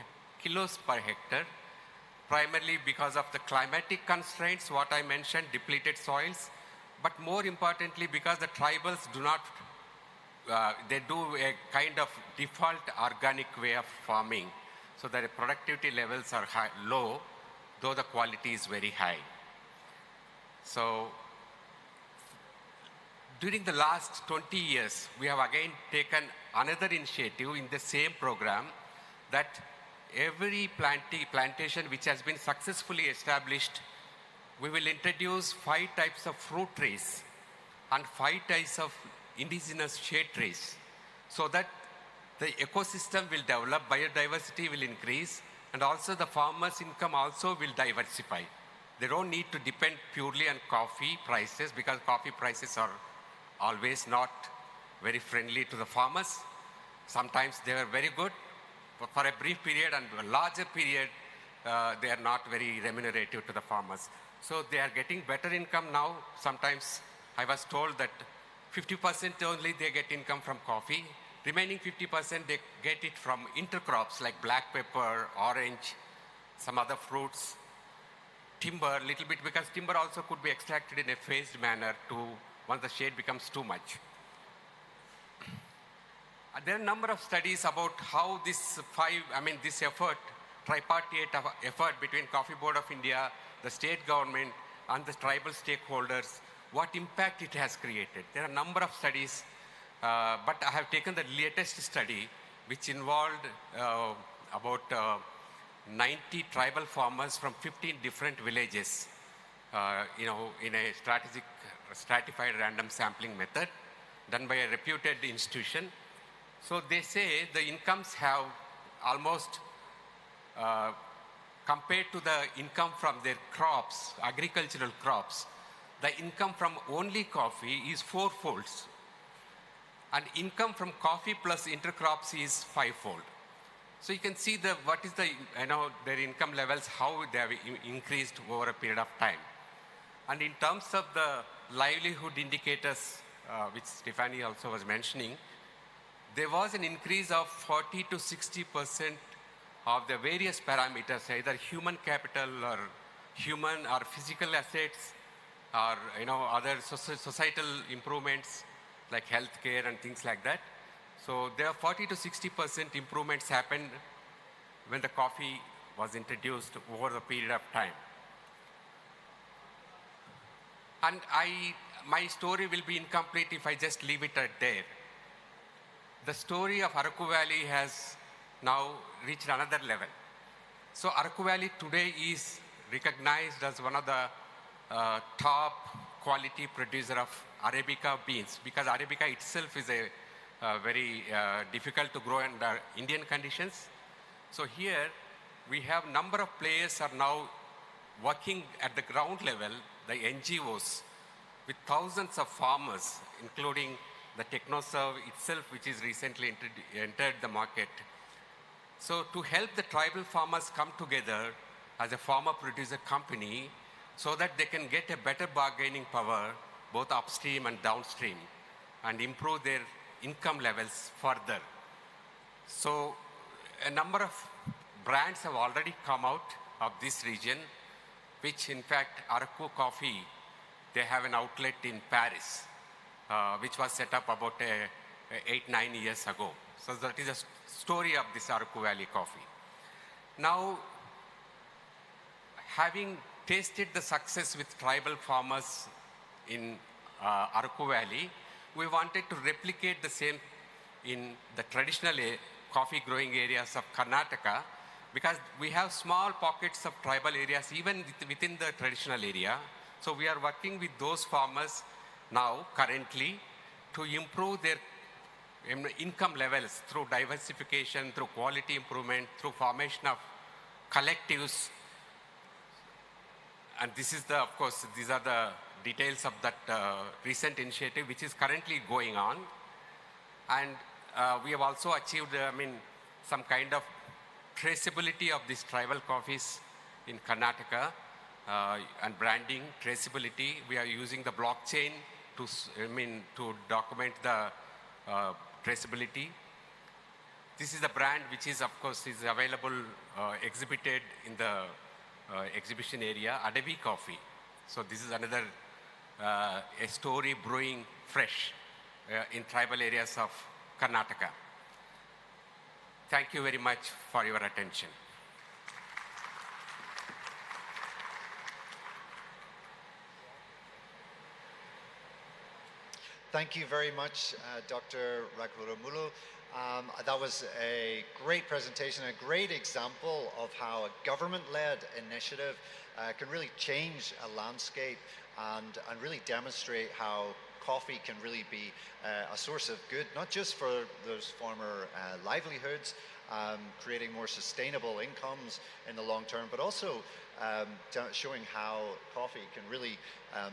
kilos per hectare, primarily because of the climatic constraints, what I mentioned, depleted soils, but more importantly because the tribals do not, they do a kind of default organic way of farming, so that the productivity levels are low, though the quality is very high. So during the last 20 years, we have again taken another initiative in the same program, that every plantation which has been successfully established, we will introduce 5 types of fruit trees and 5 types of indigenous shade trees, so that the ecosystem will develop, biodiversity will increase, and also the farmers' income also will diversify. They don't need to depend purely on coffee prices, because coffee prices are always not very friendly to the farmers. Sometimes they are very good, but for a brief period and a larger period, they are not very remunerative to the farmers. So they are getting better income now. Sometimes I was told that 50% only they get income from coffee. Remaining 50% they get it from intercrops like black pepper, orange, some other fruits, timber, little bit, because timber also could be extracted in a phased manner once the shade becomes too much. There are a number of studies about how this effort, tripartite effort between Coffee Board of India, the state government, and the tribal stakeholders, what impact it has created. There are a number of studies, but I have taken the latest study, which involved about 90 tribal farmers from 15 different villages, in a stratified random sampling method done by a reputed institution. So they say the incomes have almost, compared to the income from their crops, agricultural crops, the income from only coffee is 4-fold. And income from coffee plus intercrops is 5-fold. So you can see what is their income levels, how they have increased over a period of time. And in terms of the livelihood indicators, which Stephanie also was mentioning, there was an increase of 40 to 60% of the various parameters, either human capital or human or physical assets, or other societal improvements like healthcare and things like that. So there are 40 to 60% improvements happened when the coffee was introduced over the period of time. And my story will be incomplete if I just leave it at there. The story of Araku Valley has now reached another level. So Araku Valley today is recognized as one of the top quality producer of Arabica beans, because Arabica itself is a very difficult to grow under Indian conditions. So here we have number of players are now working at the ground level, the NGOs, with thousands of farmers, including the TechnoServe itself, which is recently entered the market. So to help the tribal farmers come together as a farmer-producer company, so that they can get a better bargaining power both upstream and downstream and improve their income levels further. So a number of brands have already come out of this region, which in fact Araku Coffee, they have an outlet in Paris, which was set up about 8-9 years ago. So that is a story of this Araku Valley coffee. Now, having tasted the success with tribal farmers in Araku Valley, we wanted to replicate the same in the traditional coffee growing areas of Karnataka, because we have small pockets of tribal areas even within the traditional area. So we are working with those farmers now, currently, to improve their income levels through diversification, through quality improvement, through formation of collectives. And this is of course, these are the details of that recent initiative which is currently going on. And we have also achieved, some kind of traceability of these tribal coffees in Karnataka and branding, traceability. We are using the blockchain to document the traceability. This is the brand which is, of course, is available, exhibited in the exhibition area, Adavi Coffee. So this is another a story brewing fresh in tribal areas of Karnataka. Thank you very much for your attention. Thank you very much, Dr. Raghuramulu. That was a great presentation, a great example of how a government-led initiative can really change a landscape and really demonstrate how coffee can really be a source of good, not just for those former livelihoods, creating more sustainable incomes in the long term, but also showing how coffee can really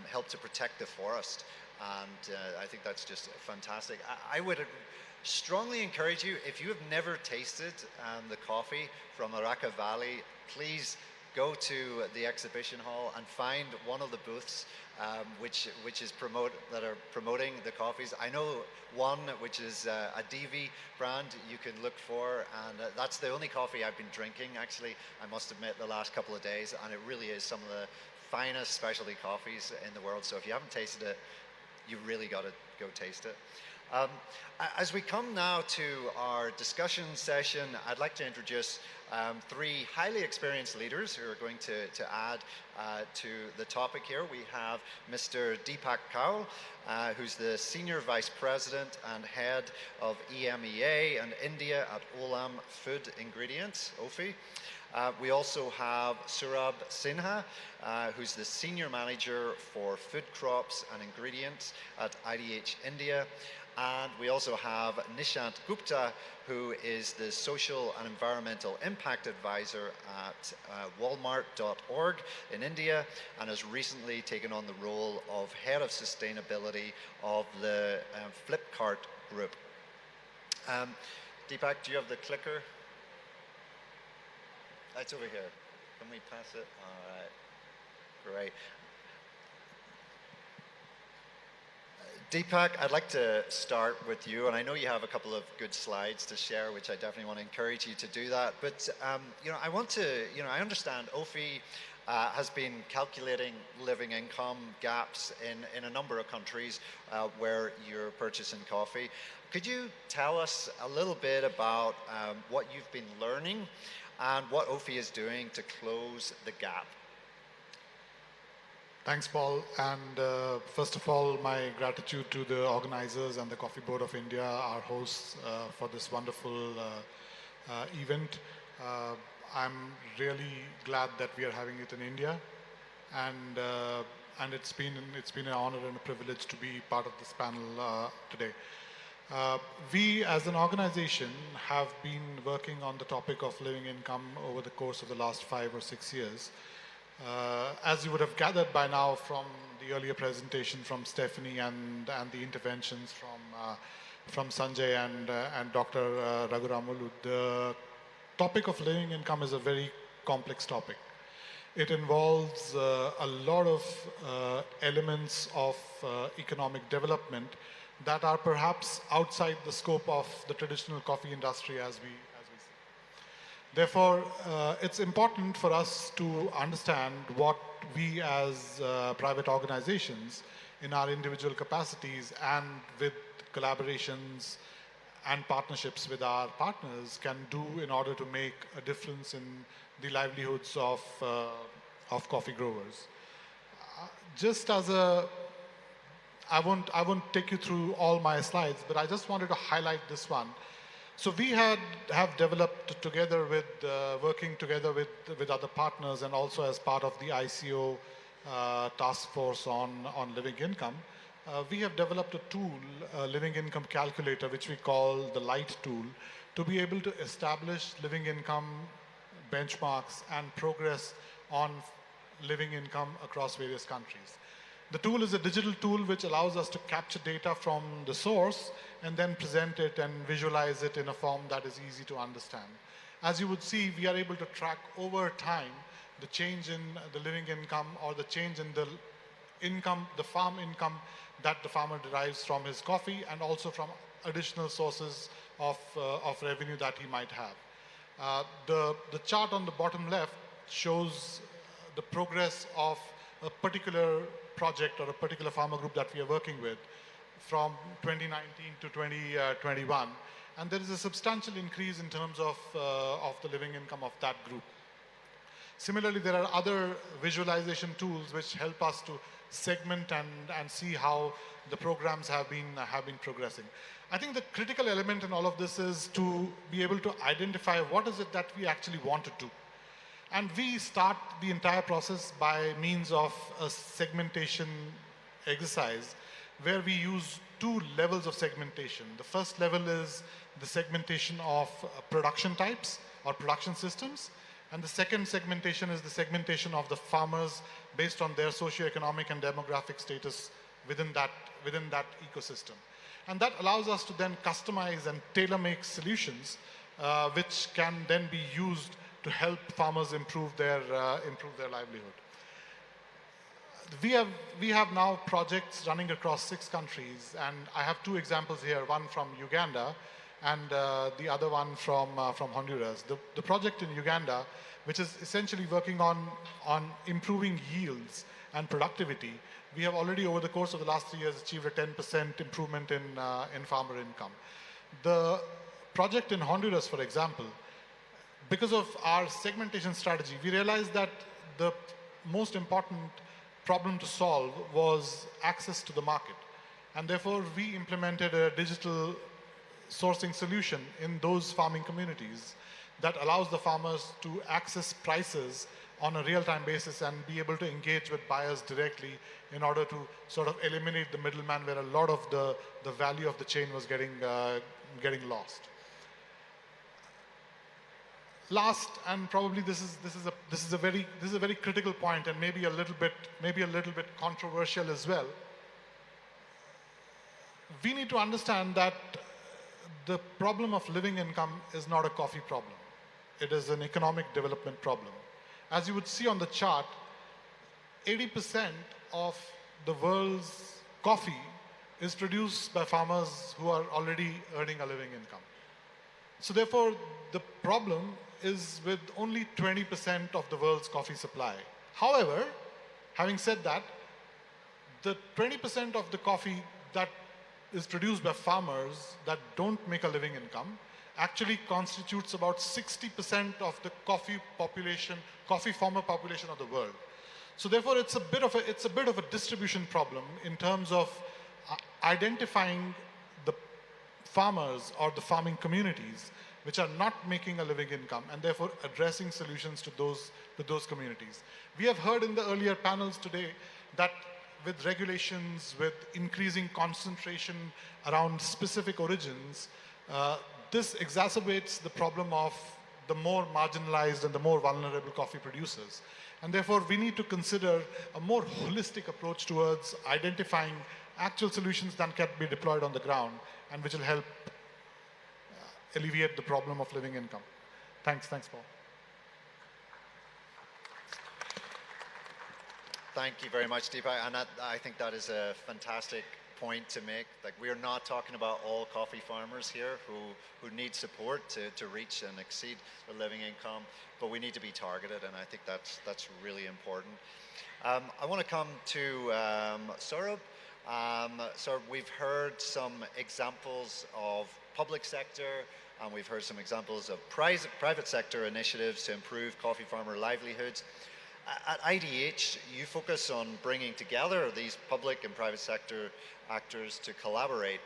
help to protect the forest. And I think that's just fantastic. I would strongly encourage you, if you have never tasted the coffee from Araku Valley, please go to the exhibition hall and find one of the booths that are promoting the coffees. I know one which is a DV brand you can look for, and that's the only coffee I've been drinking, actually, I must admit, the last couple of days, and it really is some of the finest specialty coffees in the world. So if you haven't tasted it, you've really got to go taste it. As we come now to our discussion session, I'd like to introduce three highly experienced leaders who are going to add to the topic here. We have Mr. Deepak Kaul, who's the Senior Vice President and Head of EMEA and India at Olam Food Ingredients, OFI. We also have Surabh Sinha, who's the Senior Manager for Food Crops and Ingredients at IDH India. And we also have Nishant Gupta, who is the Social and Environmental Impact Advisor at Walmart.org in India, and has recently taken on the role of Head of Sustainability of the Flipkart Group. Deepak, do you have the clicker? It's over here. Can we pass it? All right. Great. Deepak, I'd like to start with you, and I know you have a couple of good slides to share, which I definitely want to encourage you to do that. But I want to, I understand OFI has been calculating living income gaps in a number of countries where you're purchasing coffee. Could you tell us a little bit about what you've been learning and what OFI is doing to close the gap? Thanks, Paul. And first of all, my gratitude to the organizers and the Coffee Board of India, our hosts, for this wonderful event. I'm really glad that we are having it in India, and it's been an honor and a privilege to be part of this panel today. We, as an organization, have been working on the topic of living income over the course of the last 5 or 6 years. As you would have gathered by now from the earlier presentation from Stephanie and the interventions from Sanjay and Dr. Raghuramulu, the topic of living income is a very complex topic. It involves a lot of elements of economic development that are perhaps outside the scope of the traditional coffee industry as we see. Therefore, it's important for us to understand what we as private organizations in our individual capacities and with collaborations and partnerships with our partners can do in order to make a difference in the livelihoods of coffee growers. Just as a, I won't take you through all my slides, but I just wanted to highlight this one. So we have developed together with, working together with other partners and also as part of the ICO task force on living income, we have developed a tool, a living income calculator, which we call the LIGHT tool, to be able to establish living income benchmarks and progress on living income across various countries. The tool is a digital tool which allows us to capture data from the source and then present it and visualize it in a form that is easy to understand. As you would see, we are able to track over time the change in the living income or the change in the income, the farm income that the farmer derives from his coffee and also from additional sources of revenue that he might have. The chart on the bottom left shows the progress of a particular project or a particular farmer group that we are working with from 2019 to 2021. And there is a substantial increase in terms of the living income of that group. Similarly, there are other visualization tools which help us to segment and see how the programs have been progressing. I think the critical element in all of this is to be able to identify what is it that we actually want to do. And we start the entire process by means of a segmentation exercise where we use two levels of segmentation. The first level is the segmentation of production types or production systems. And the second segmentation is the segmentation of the farmers based on their socioeconomic and demographic status within that ecosystem. And that allows us to then customize and tailor-make solutions which can then be used to help farmers improve their livelihood. We have now projects running across 6 countries, and I have 2 examples here, one from Uganda and the other one from Honduras. The project in Uganda, which is essentially working on improving yields and productivity, we have already over the course of the last 3 years achieved a 10% improvement in farmer income. The project in Honduras, for example, because of our segmentation strategy, we realized that the most important problem to solve was access to the market. And therefore, we implemented a digital sourcing solution in those farming communities that allows the farmers to access prices on a real-time basis and be able to engage with buyers directly in order to sort of eliminate the middleman where a lot of the value of the chain was getting lost. Last, and probably this is a very critical point and maybe a little bit controversial as well. We need to understand that the problem of living income is not a coffee problem. It is an economic development problem. As you would see on the chart, 80% of the world's coffee is produced by farmers who are already earning a living income. So therefore, the problem is with only 20% of the world's coffee supply. However, having said that, the 20% of the coffee that is produced by farmers that don't make a living income actually constitutes about 60% of the coffee farmer population of the world. So therefore, it's a bit of a distribution problem in terms of identifying the farmers or the farming communities which are not making a living income and therefore addressing solutions to those communities. We have heard in the earlier panels today that with regulations, with increasing concentration around specific origins, this exacerbates the problem of the more marginalized and the more vulnerable coffee producers. And therefore, we need to consider a more holistic approach towards identifying actual solutions that can be deployed on the ground and which will help alleviate the problem of living income. Thanks, Paul. Thank you very much, Deepak. And I think that is a fantastic point to make. Like, we're not talking about all coffee farmers here who need support to reach and exceed the living income, but we need to be targeted, and I think that's really important. I want to come to Saurabh. So we've heard some examples of public sector, and we've heard some examples of private sector initiatives to improve coffee farmer livelihoods. At IDH, you focus on bringing together these public and private sector actors to collaborate.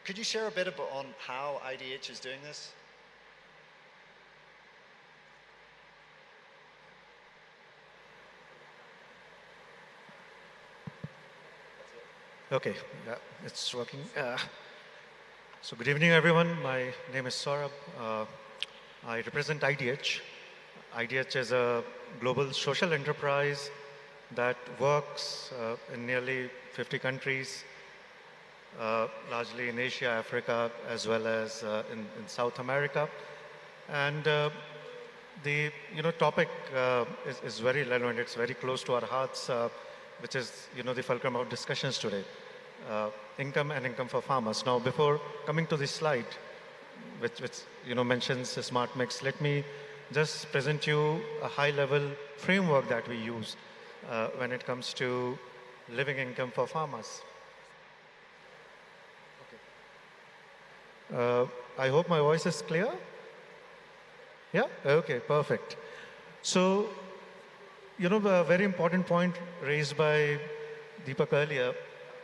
Could you share a bit about on how IDH is doing this? Okay, yeah, it's working. So good evening, everyone. My name is Saurabh. I represent IDH. IDH is a global social enterprise that works in nearly 50 countries, largely in Asia, Africa, as well as in South America. And the topic is very relevant. It's very close to our hearts, which is the fulcrum of discussions today. Income and income for farmers. Now, before coming to this slide, which mentions a smart mix, let me just present you a high-level framework that we use when it comes to living income for farmers. Okay. I hope my voice is clear. Yeah? Okay, perfect. So, a very important point raised by Deepak earlier,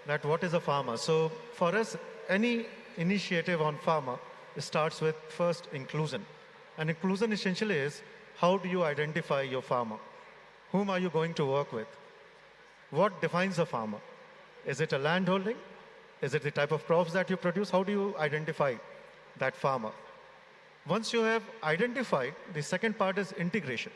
that what is a farmer? So, for us, any initiative on farmer starts with first inclusion. And inclusion essentially is, how do you identify your farmer? Whom are you going to work with? What defines a farmer? Is it a land holding? Is it the type of crops that you produce? How do you identify that farmer? Once you have identified, the second part is integration.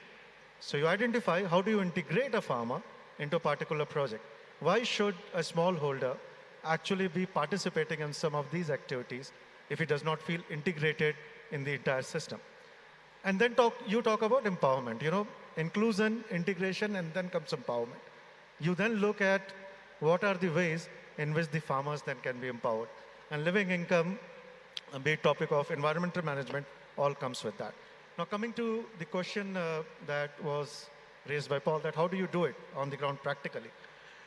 So you identify how do you integrate a farmer into a particular project. Why should a smallholder actually be participating in some of these activities if he does not feel integrated in the entire system? And then you talk about empowerment, inclusion, integration, and then comes empowerment. You then look at what are the ways in which the farmers then can be empowered. And living income, a big topic of environmental management, all comes with that. Now, coming to the question that was raised by Paul, that how do you do it on the ground practically?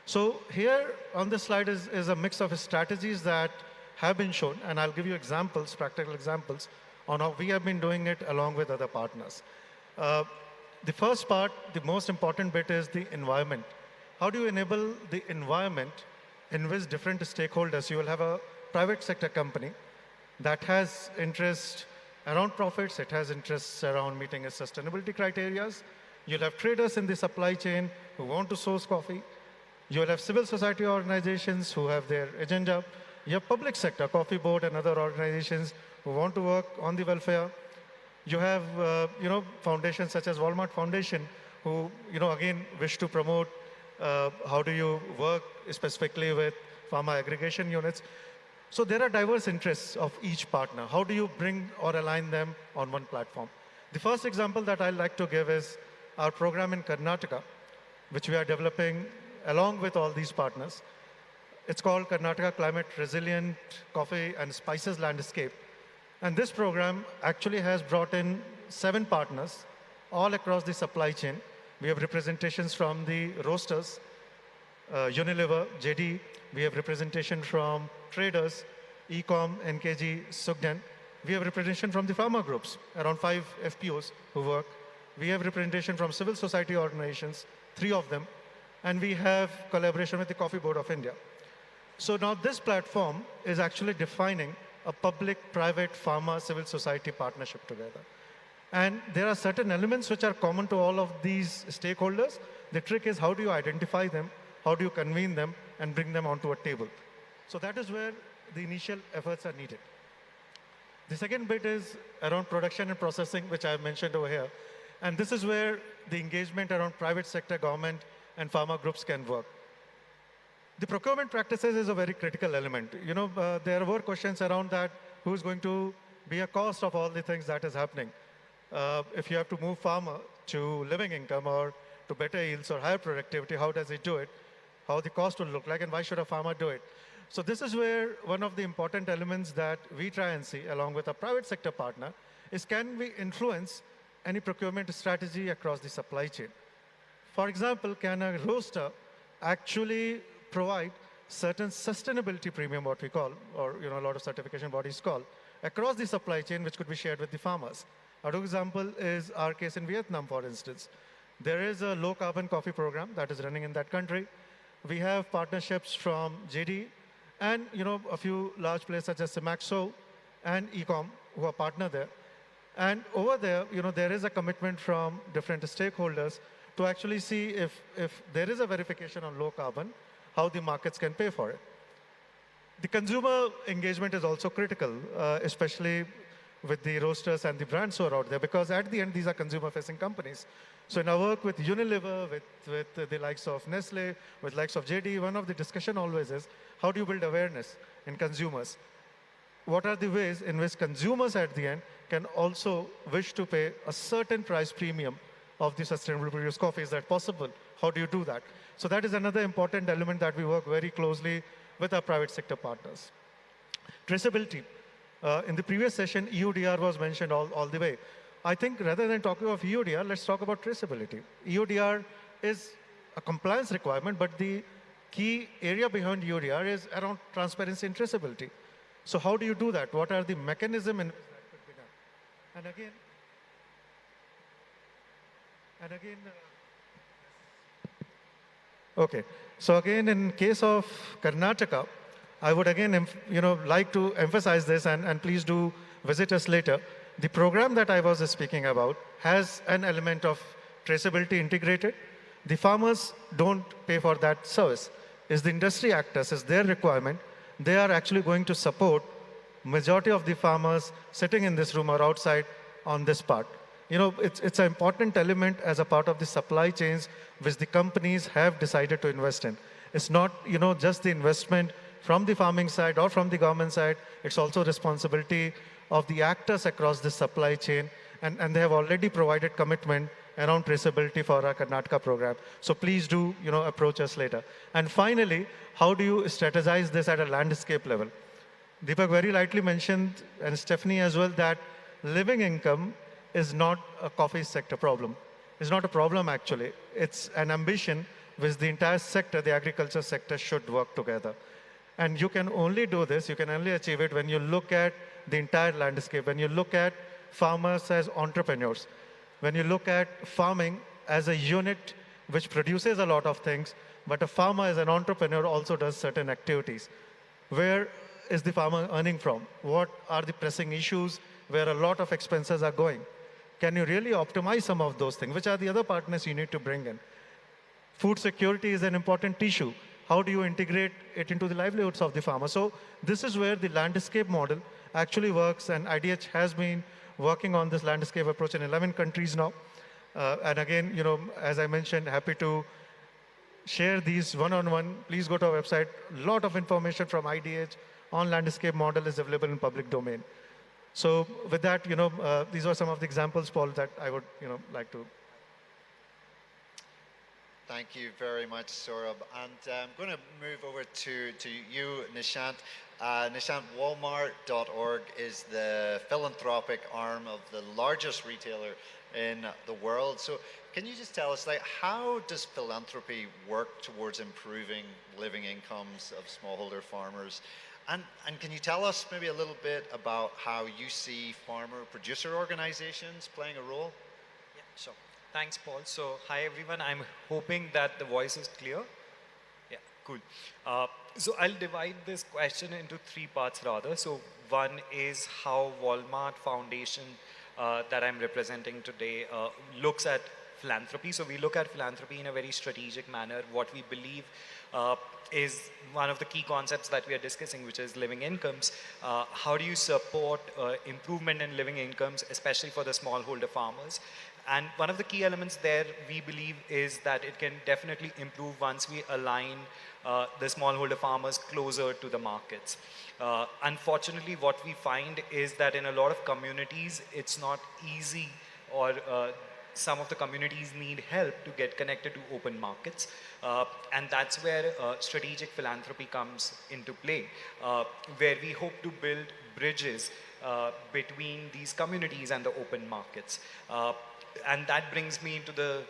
So here on this slide is a mix of strategies that have been shown, and I'll give you examples, practical examples, on how we have been doing it along with other partners. The first part, the most important bit, is the environment. How do you enable the environment in which different stakeholders, you will have a private sector company that has interest around profits, it has interests around meeting its sustainability criteria. You'll have traders in the supply chain who want to source coffee. You'll have civil society organizations who have their agenda. You have public sector, Coffee Board and other organizations who want to work on the welfare. You have, foundations such as Walmart Foundation who, again, wish to promote how do you work specifically with farmer aggregation units. So there are diverse interests of each partner. How do you bring or align them on one platform? The first example that I'd like to give is our program in Karnataka, which we are developing along with all these partners. It's called Karnataka Climate Resilient Coffee and Spices Landscape. And this program actually has brought in 7 partners all across the supply chain. We have representations from the roasters, Unilever, JD. We have representation from traders, Ecom, NKG, Sugden. We have representation from the farmer groups, around 5 FPOs who work. We have representation from civil society organizations, 3 of them. And we have collaboration with the Coffee Board of India. So now this platform is actually defining a public-private farmer civil society partnership together. And there are certain elements which are common to all of these stakeholders. The trick is how do you identify them, how do you convene them, and bring them onto a table. So that is where the initial efforts are needed. The second bit is around production and processing, which I have mentioned over here. And this is where the engagement around private sector, government, and farmer groups can work. The procurement practices is a very critical element. There were questions around that, who's going to be a cost of all the things that is happening. If you have to move farmer to living income or to better yields or higher productivity, how does he do it, how the cost will look like, and why should a farmer do it? So this is where one of the important elements that we try and see, along with a private sector partner, is can we influence any procurement strategy across the supply chain? For example, can a roaster actually provide certain sustainability premium, what we call, or a lot of certification bodies call, across the supply chain, which could be shared with the farmers? A good example is our case in Vietnam, for instance. There is a low carbon coffee program that is running in that country. We have partnerships from JD and a few large players such as Semaxo and Ecom who are partner there. And over there, there is a commitment from different stakeholders to actually see if there is a verification on low carbon, how the markets can pay for it. The consumer engagement is also critical, especially with the roasters and the brands who are out there, because at the end, these are consumer-facing companies. So in our work with Unilever, with the likes of Nestle, with likes of JD, one of the discussion always is, how do you build awareness in consumers? What are the ways in which consumers at the end can also wish to pay a certain price premium of the sustainable produced coffee? Is that possible? How do you do that? So that is another important element that we work very closely with our private sector partners. Traceability. In the previous session, EUDR was mentioned all the way. I think rather than talking of EUDR, let's talk about traceability. EUDR is a compliance requirement, but the key area behind EUDR is around transparency and traceability. So how do you do that? What are the mechanisms in which that could be done? Okay. So again, in case of Karnataka, I would again, like to emphasize this, and please do visit us later. The program that I was speaking about has an element of traceability integrated. The farmers don't pay for that service. It's the industry actors, it's their requirement. They are actually going to support majority of the farmers sitting in this room or outside on this part. It's an important element as a part of the supply chains which the companies have decided to invest in. It's not, just the investment from the farming side or from the government side. It's also responsibility of the actors across the supply chain, and they have already provided commitment around traceability for our Karnataka program. So please do, approach us later. And finally, how do you strategize this at a landscape level? Deepak very rightly mentioned, and Stephanie as well, that living income is not a coffee sector problem. It's not a problem, actually. It's an ambition which the entire sector, the agriculture sector, should work together. And you can only do this, you can only achieve it when you look at the entire landscape, when you look at farmers as entrepreneurs, when you look at farming as a unit which produces a lot of things, but a farmer as an entrepreneur also does certain activities. Where is the farmer earning from? What are the pressing issues where a lot of expenses are going? Can you really optimize some of those things? Which are the other partners you need to bring in? Food security is an important issue. How do you integrate it into the livelihoods of the farmer? So this is where the landscape model actually works, and IDH has been working on this landscape approach in 11 countries now. And again, as I mentioned, happy to share these one-on-one. Please go to our website. A lot of information from IDH on landscape model is available in public domain. So with that, these are some of the examples, Paul, that I would, like to. Thank you very much, Saurabh. And I'm going to move over to you, Nishant. Nishant, Walmart.org is the philanthropic arm of the largest retailer in the world. So can you just tell us, how does philanthropy work towards improving living incomes of smallholder farmers? And can you tell us maybe a little bit about how you see farmer-producer organizations playing a role? Yeah, sure. Thanks, Paul. So, hi everyone. I'm hoping that the voice is clear. Yeah, cool. So I'll divide this question into three parts rather. So one is how Walmart Foundation that I'm representing today looks at philanthropy. So we look at philanthropy in a very strategic manner. What we believe is one of the key concepts that we are discussing, which is living incomes. How do you support improvement in living incomes, especially for the smallholder farmers? And one of the key elements there, we believe, is that it can definitely improve once we align the smallholder farmers closer to the markets. Unfortunately, what we find is that in a lot of communities, it's not easy, or some of the communities need help to get connected to open markets. And that's where strategic philanthropy comes into play, where we hope to build bridges between these communities and the open markets. And that brings me into the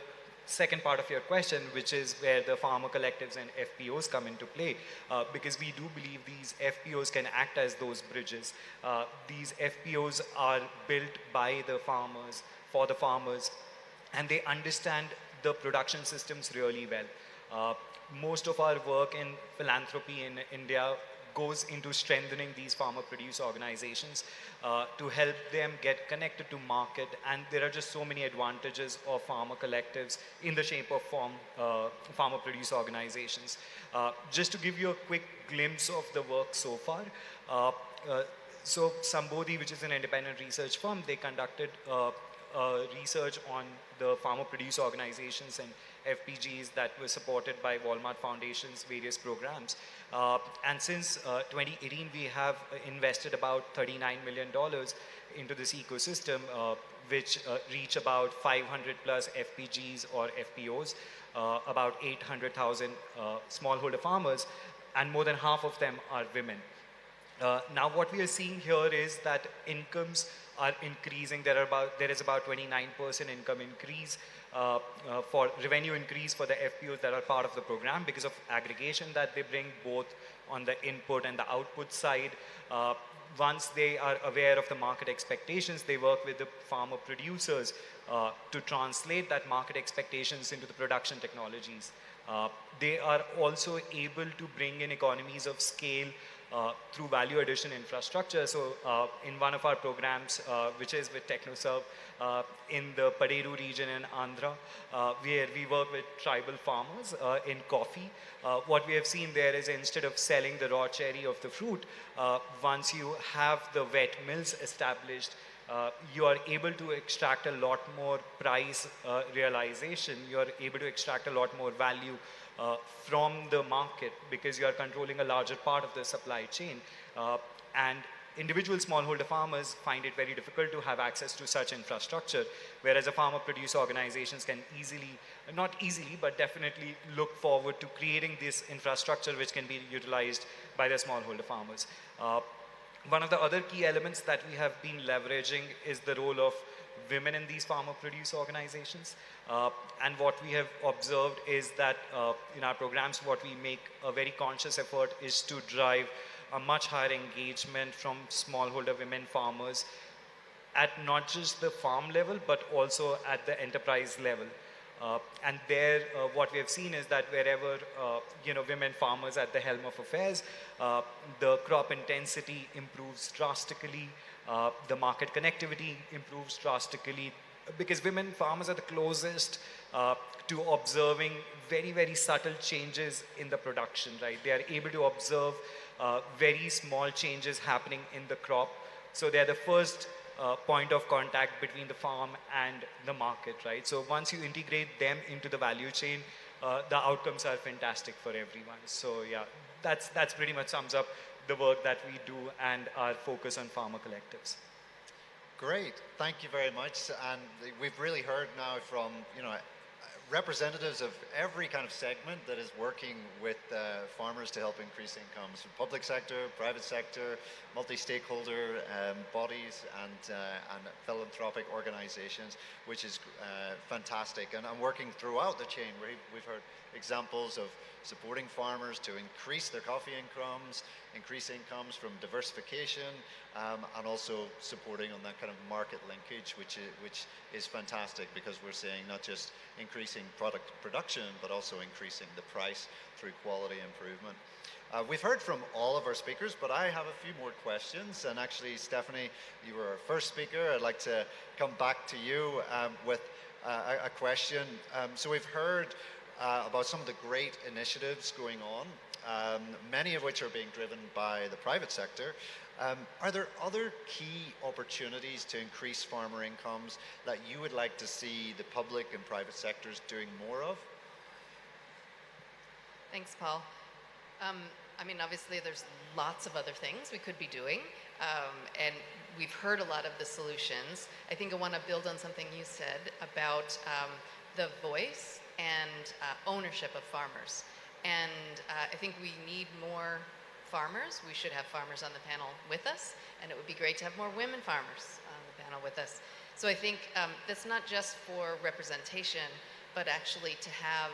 second part of your question, which is where the farmer collectives and FPOs come into play, because we do believe these FPOs can act as those bridges. These FPOs are built by the farmers, for the farmers, and they understand the production systems really well. Most of our work in philanthropy in India goes into strengthening these farmer produce organizations to help them get connected to market, and there are just so many advantages of farmer collectives in the shape of farmer produce organizations. Just to give you a quick glimpse of the work so far, so Sambodhi, which is an independent research firm, they conducted research on the farmer produce organizations and FPGs that were supported by Walmart Foundation's various programs. And since 2018, we have invested about $39 million into this ecosystem, which reach about 500 plus FPGs or FPOs, about 800,000 smallholder farmers, and more than half of them are women. Now what we are seeing here is that incomes are increasing. There is about 29% income increase for revenue increase for the FPOs that are part of the program because of aggregation that they bring both on the input and the output side. Once they are aware of the market expectations, they work with the farmer producers to translate that market expectations into the production technologies. They are also able to bring in economies of scale through value addition infrastructure. So in one of our programs, which is with TechnoServe in the Paderu region in Andhra, where we work with tribal farmers in coffee, what we have seen there is instead of selling the raw cherry of the fruit, once you have the wet mills established, you are able to extract a lot more price realization. You are able to extract a lot more value from the market because you are controlling a larger part of the supply chain. And individual smallholder farmers find it very difficult to have access to such infrastructure, whereas a farmer produce organizations can easily, not easily, but definitely look forward to creating this infrastructure which can be utilized by the smallholder farmers. One of the other key elements that we have been leveraging is the role of women in these farmer produce organizations. And what we have observed is that in our programs, what we make a very conscious effort is to drive a much higher engagement from smallholder women farmers at not just the farm level, but also at the enterprise level. And there, what we have seen is that wherever women farmers at the helm of affairs, the crop intensity improves drastically, the market connectivity improves drastically, because women farmers are the closest to observing very, very subtle changes in the production, right? They are able to observe very small changes happening in the crop. So they are the first point of contact between the farm and the market, right? So once you integrate them into the value chain, the outcomes are fantastic for everyone. So yeah, that's pretty much sums up the work that we do and our focus on farmer collectives. Great, thank you very much. And we've really heard now from representatives of every kind of segment that is working with farmers to help increase incomes, from public sector, private sector, multi-stakeholder bodies, and philanthropic organizations, which is fantastic. And I'm working throughout the chain where we've heard examples of supporting farmers to increase their coffee incomes, increase incomes from diversification, and also supporting on that kind of market linkage, which is fantastic because we're seeing not just increasing product production, but also increasing the price through quality improvement. We've heard from all of our speakers, but I have a few more questions. And actually, Stephanie, you were our first speaker. I'd like to come back to you with a question. So we've heard about some of the great initiatives going on, many of which are being driven by the private sector. Are there other key opportunities to increase farmer incomes that you would like to see the public and private sectors doing more of? Thanks, Paul. I mean, obviously, there's lots of other things we could be doing. And we've heard a lot of the solutions. I think I want to build on something you said about the voice and ownership of farmers. And I think we need more farmers. We should have farmers on the panel with us, and it would be great to have more women farmers on the panel with us. So I think that's not just for representation, but actually to have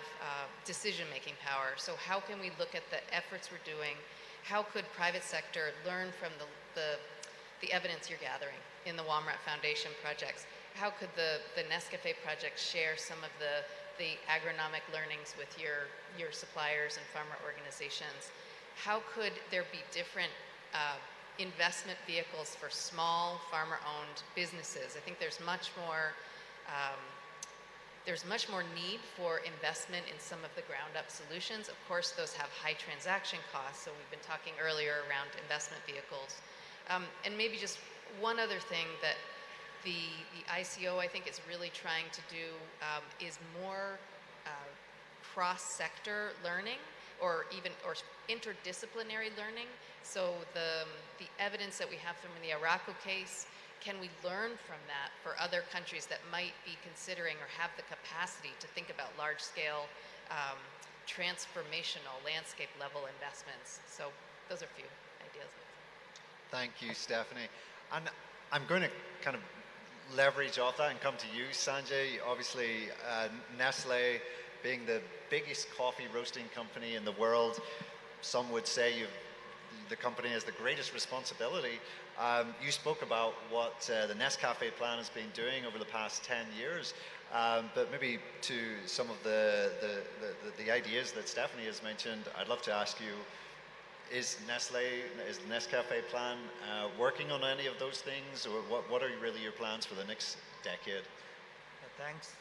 decision-making power. So how can we look at the efforts we're doing? How could private sector learn from the evidence you're gathering in the Walmart Foundation projects? How could the Nescafe project share some of the agronomic learnings with your suppliers and farmer organizations? How could there be different investment vehicles for small farmer-owned businesses? I think there's much more need for investment in some of the ground-up solutions. Of course, those have high transaction costs, so we've been talking earlier around investment vehicles. And maybe just one other thing that the ICO, I think, is really trying to do is more cross-sector learning or interdisciplinary learning. So the evidence that we have from the Araku case, can we learn from that for other countries that might be considering or have the capacity to think about large-scale transformational landscape-level investments? So those are a few ideas. Thank you, Stephanie. And I'm going to kind of leverage off that and come to you, Sanjay. Obviously, Nestle being the biggest coffee roasting company in the world, some would say the company has the greatest responsibility. You spoke about what the Nescafe plan has been doing over the past 10 years, but maybe to some of the ideas that Stephanie has mentioned, I'd love to ask you, is the Nescafe plan working on any of those things, or what are really your plans for the next decade? Thanks,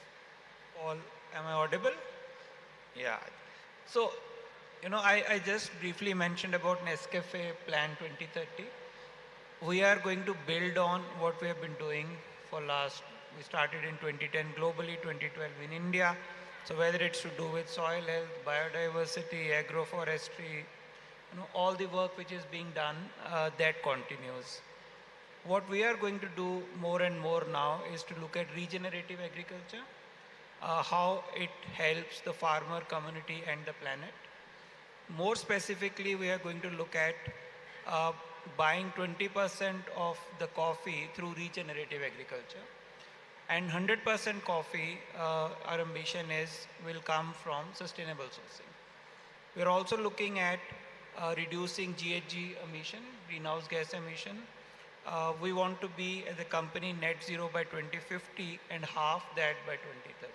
Paul. Am I audible? Yeah. So, I just briefly mentioned about Nescafe Plan 2030. We are going to build on what we have been doing for we started in 2010 globally, 2012 in India. So whether it's to do with soil health, biodiversity, agroforestry, all the work which is being done, that continues. What we are going to do more and more now is to look at regenerative agriculture, how it helps the farmer community and the planet. More specifically, we are going to look at buying 20% of the coffee through regenerative agriculture. And 100% coffee, our ambition will come from sustainable sourcing. We're also looking at reducing GHG emission, greenhouse gas emission. We want to be, as a company, net zero by 2050 and half that by 2030.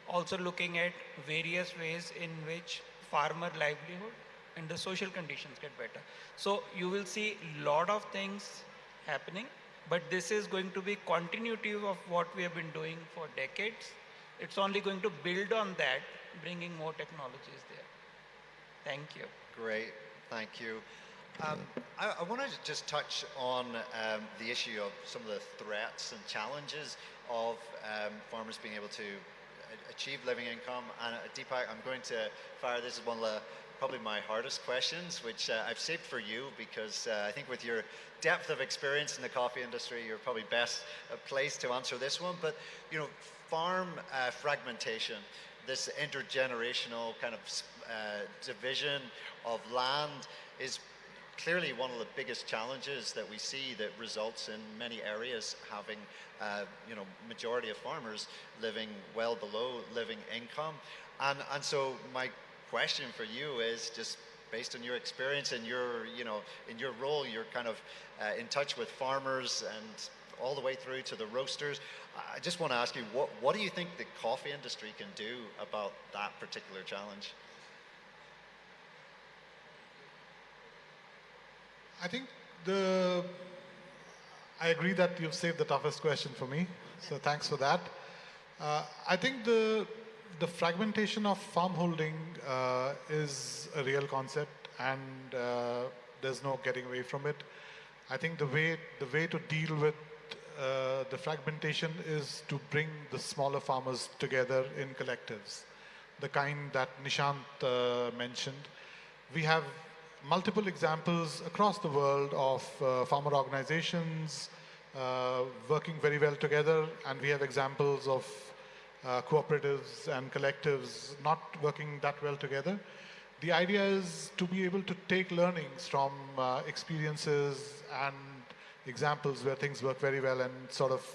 Also looking at various ways in which farmer livelihood and the social conditions get better. So you will see a lot of things happening, but this is going to be continuity of what we have been doing for decades. It's only going to build on that, bringing more technologies there. Thank you. Great, thank you. I want to just touch on the issue of some of the threats and challenges of farmers being able to achieve living income. And Deepak, I'm going to fire this as one of the probably my hardest questions, which I've saved for you, because I think with your depth of experience in the coffee industry, you're probably best placed to answer this one. But farm fragmentation, this intergenerational kind of division of land is clearly one of the biggest challenges that we see, that results in many areas having majority of farmers living well below living income. And so my question for you is, just based on your experience and your in your role, you're kind of in touch with farmers and all the way through to the roasters. I just want to ask you, what do you think the coffee industry can do about that particular challenge? I think I agree that you've saved the toughest question for me, so thanks for that. I think the fragmentation of farm holding is a real concept, and there's no getting away from it. I think the way to deal with the fragmentation is to bring the smaller farmers together in collectives, the kind that Nishant mentioned. We have multiple examples across the world of farmer organizations working very well together, and we have examples of cooperatives and collectives not working that well together. The idea is to be able to take learnings from experiences and examples where things work very well and sort of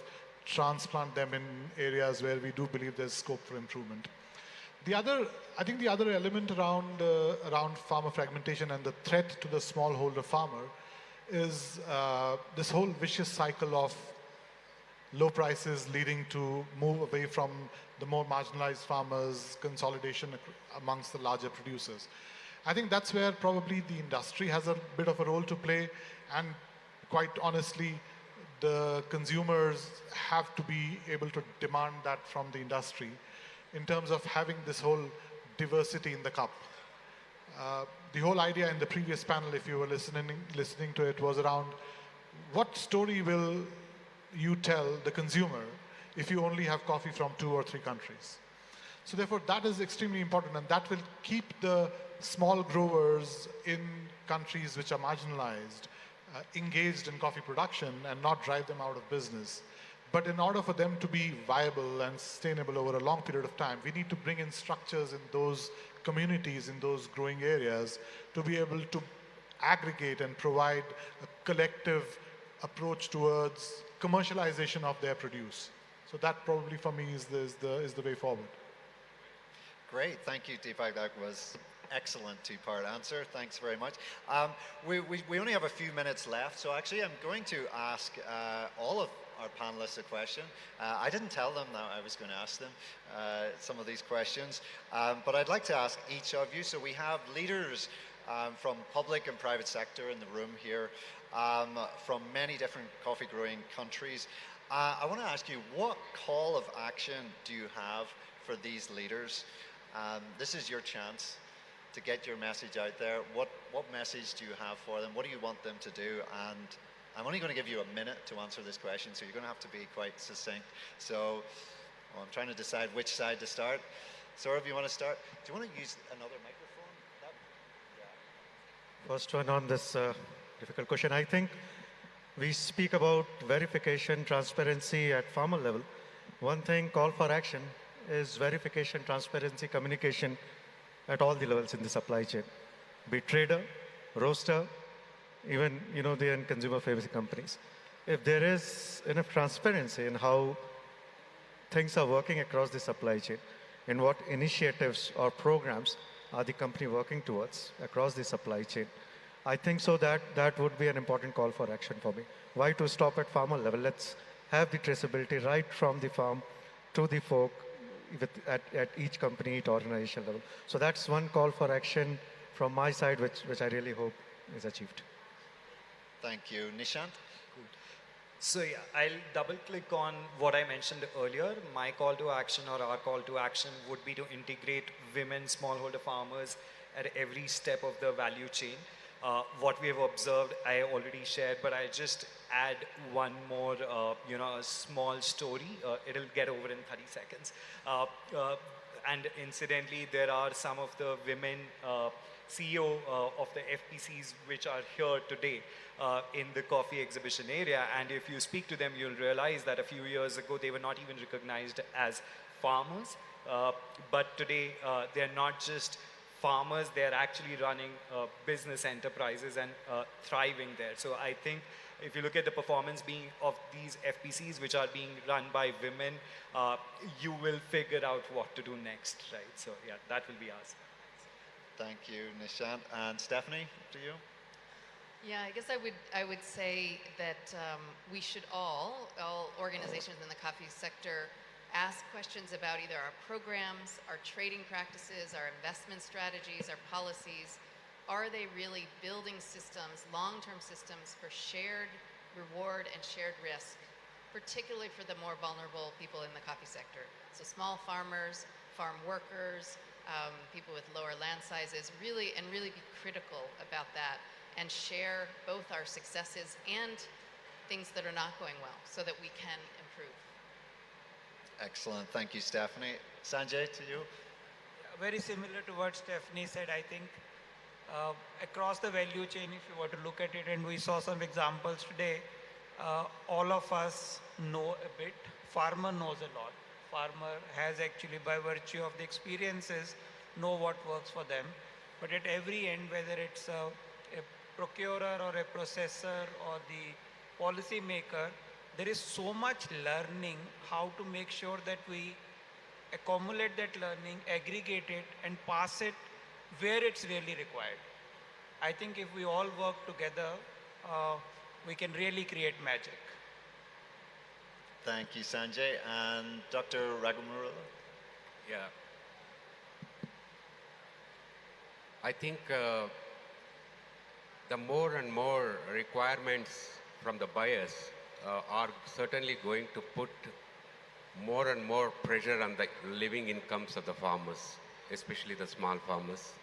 transplant them in areas where we do believe there's scope for improvement. I think the other element around farmer fragmentation and the threat to the smallholder farmer is this whole vicious cycle of low prices leading to move away from the more marginalized farmers, consolidation amongst the larger producers. I think that's where probably the industry has a bit of a role to play, and quite honestly, the consumers have to be able to demand that from the industry in terms of having this whole diversity in the cup. The whole idea in the previous panel, if you were listening to it, was around what story will you tell the consumer if you only have coffee from 2 or 3 countries? So therefore, that is extremely important, and that will keep the small growers in countries which are marginalized engaged in coffee production and not drive them out of business. But in order for them to be viable and sustainable over a long period of time, we need to bring in structures in those communities, in those growing areas, to be able to aggregate and provide a collective approach towards commercialization of their produce. So that probably for me is the way forward. Great, thank you, Deepak. That was excellent two-part answer. Thanks very much. We only have a few minutes left, so actually I'm going to ask all of our panelists a question. I didn't tell them that I was going to ask them some of these questions, but I'd like to ask each of you. So we have leaders from public and private sector in the room here, from many different coffee growing countries. I want to ask you, what call of action do you have for these leaders? This is your chance to get your message out there. What message do you have for them? What do you want them to do? And I'm only going to give you a minute to answer this question, so you're going to have to be quite succinct. So I'm trying to decide which side to start. Saurav, you want to start? Do you want to use another microphone? First one on this difficult question. I think we speak about verification, transparency at farmer level. One thing, call for action, is verification, transparency, communication at all the levels in the supply chain. Be it trader, roaster, even the end consumer facing companies. If there is enough transparency in how things are working across the supply chain, in what initiatives or programs are the company working towards across the supply chain, I think so that would be an important call for action for me. Why to stop at farmer level? Let's have the traceability right from the farm to the fork at each company, each organization level. So that's one call for action from my side, which I really hope is achieved. Thank you. Nishant? So yeah, I'll double click on what I mentioned earlier. My call to action, or our call to action, would be to integrate women smallholder farmers at every step of the value chain. What we have observed, I already shared, but I just add one more, a small story. It'll get over in 30 seconds. And incidentally, there are some of the women CEO of the FPCs which are here today in the coffee exhibition area. And if you speak to them, you'll realize that a few years ago, they were not even recognized as farmers. But today, they're not just farmers, they're actually running business enterprises and thriving there. So I think if you look at the performance of these FPCs, which are being run by women, you will figure out what to do next, right? So yeah, that will be us. Thank you, Nishant. And Stephanie, to you. Yeah, I guess I would say that we should all organizations in the coffee sector, ask questions about either our programs, our trading practices, our investment strategies, our policies. Are they really building systems, long-term systems for shared reward and shared risk, particularly for the more vulnerable people in the coffee sector? So small farmers, farm workers, people with lower land sizes, really be critical about that and share both our successes and things that are not going well so that we can improve. Excellent. Thank you, Stephanie. Sanjay, to you. Very similar to what Stephanie said, I think across the value chain, if you were to look at it, and we saw some examples today, all of us know a bit. Farmer knows a lot. Farmer has actually, by virtue of the experiences, know what works for them. But at every end, whether it's a procurer or a processor or the policy maker, there is so much learning how to make sure that we accumulate that learning, aggregate it, and pass it where it's really required. I think if we all work together, we can really create magic. Thank you, Sanjay. And Dr. Raghumurula? Yeah. I think the more and more requirements from the buyers are certainly going to put more and more pressure on the living incomes of the farmers, especially the small farmers,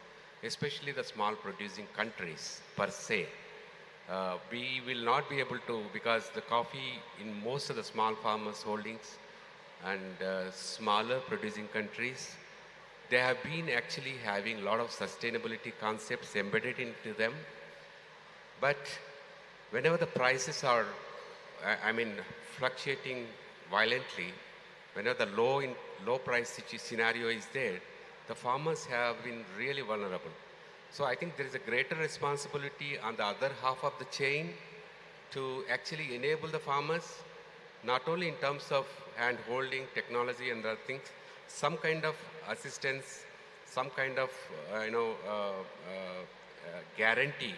especially the small producing countries per se. We will not be able to, because the coffee in most of the small farmers holdings and smaller producing countries, they have been actually having a lot of sustainability concepts embedded into them. But whenever the prices are, fluctuating violently, whenever the low price scenario is there, the farmers have been really vulnerable. So I think there is a greater responsibility on the other half of the chain to actually enable the farmers, not only in terms of hand-holding, technology and other things, some kind of assistance, some kind of guarantee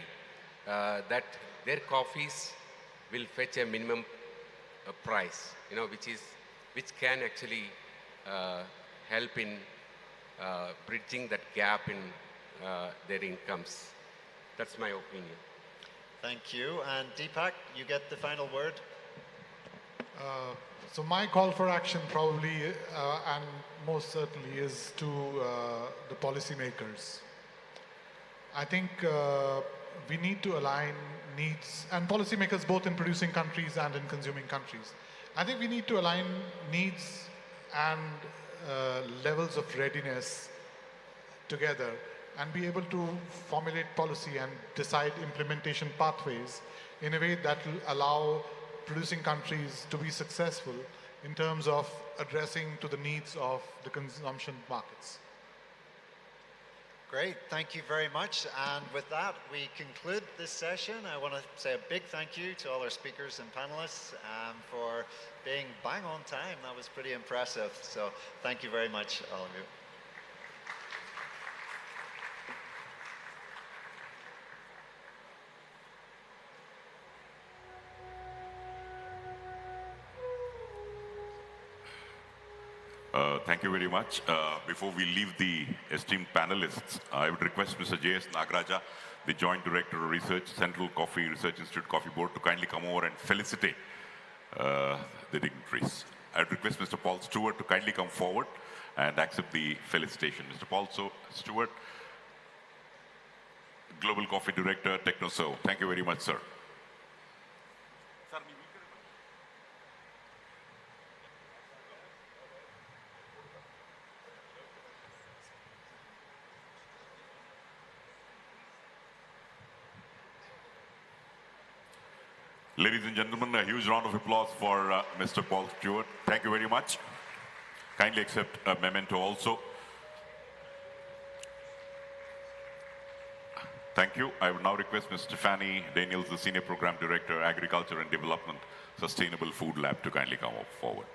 that their coffees will fetch a minimum price, which can actually help in bridging that gap in their incomes. That's my opinion. Thank you. And Deepak, you get the final word. So my call for action probably, and most certainly, is to the policymakers. I think we need to align needs, and policymakers both in producing countries and in consuming countries. I think we need to align needs and levels of readiness together and be able to formulate policy and decide implementation pathways in a way that will allow producing countries to be successful in terms of addressing to the needs of the consumption markets. Great, thank you very much. And with that, we conclude this session. I want to say a big thank you to all our speakers and panelists for being bang on time. That was pretty impressive. So thank you very much, all of you. Thank you very much. Before we leave the esteemed panelists, I would request Mr. J.S. Nagaraja, the Joint Director of Research, Central Coffee Research Institute Coffee Board, to kindly come over and felicitate the dignitaries. I would request Mr. Paul Stewart to kindly come forward and accept the felicitation. Mr. Paul Stewart, Global Coffee Director, TechnoServe. Thank you very much, sir. Ladies and gentlemen, a huge round of applause for Mr. Paul Stewart. Thank you very much. Kindly accept a memento also. Thank you. I would now request Ms. Stephanie Daniels, the Senior Program Director, Agriculture and Development, Sustainable Food Lab, to kindly come forward.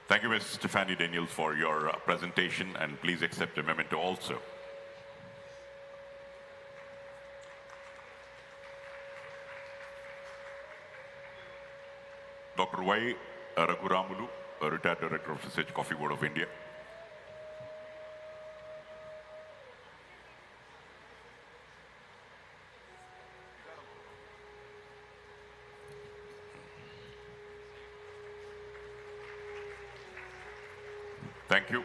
Thank you, Ms. Stephanie Daniels, for your presentation, and please accept a memento also. Dr. Y. Raghuramulu, a retired Director of Research, Coffee Board of India. Thank you.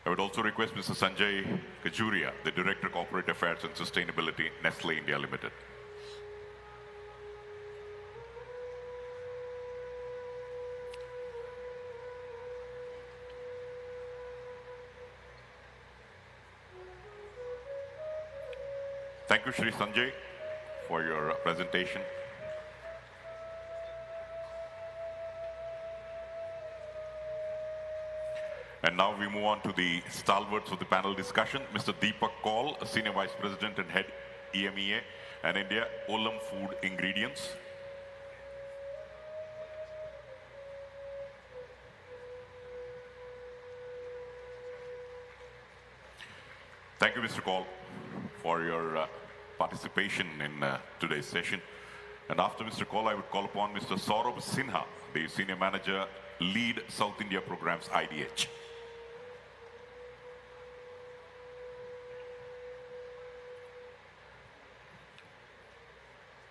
I would also request Mr. Sanjay Kajuria, the Director, Corporate Affairs and Sustainability, Nestle India Limited. Thank you, Shri Sanjay, for your presentation. And now we move on to the stalwarts of the panel discussion. Mr. Deepak Kaul, Senior Vice President and Head EMEA and India, Olam Food Ingredients. Thank you, Mr. Kaul, for your participation in today's session. And after Mr. Kaul, I would call upon Mr. Saurabh Sinha, the Senior Manager, Lead South India Programs, IDH.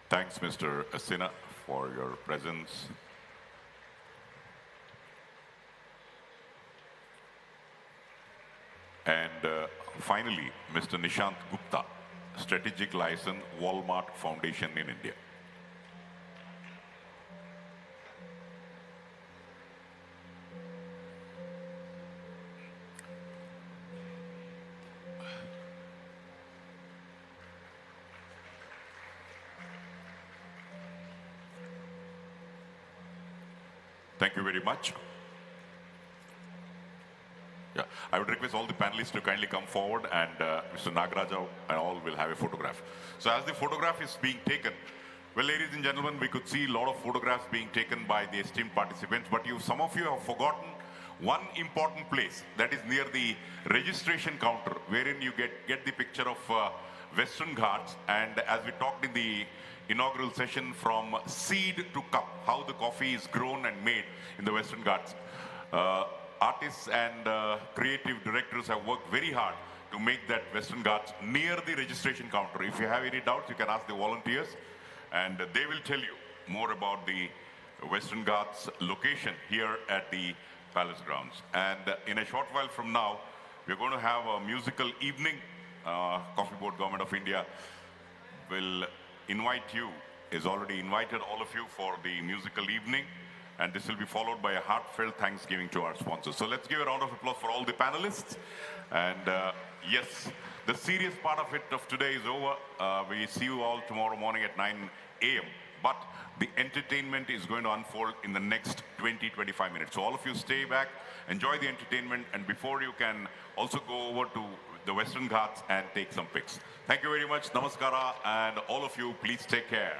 Thanks, Mr. Sinha, for your presence. And finally, Mr. Nishant Gupta, Strategic License, Walmart Foundation in India. Thank you very much. Yeah, I would request all the panelists to kindly come forward, and Mr. Nagaraja and all will have a photograph. So as the photograph is being taken, well, ladies and gentlemen, we could see a lot of photographs being taken by the esteemed participants, but some of you have forgotten one important place, that is near the registration counter, wherein you get the picture of Western Ghats, and as we talked in the inaugural session, from seed to cup, how the coffee is grown and made in the Western Ghats. Artists and creative directors have worked very hard to make that Western Ghats near the registration counter. If you have any doubts, you can ask the volunteers, and they will tell you more about the Western Ghats location here at the Palace grounds. And in a short while from now, we're going to have a musical evening. Coffee Board Government of India will invite you, is already invited all of you for the musical evening. And this will be followed by a heartfelt thanksgiving to our sponsors. So let's give a round of applause for all the panelists. And yes, the serious part of it of today is over. We see you all tomorrow morning at 9 a.m. But the entertainment is going to unfold in the next 20-25 minutes. So all of you stay back, enjoy the entertainment, and before you can also go over to the Western Ghats and take some pics. Thank you very much. Namaskara, and all of you, please take care.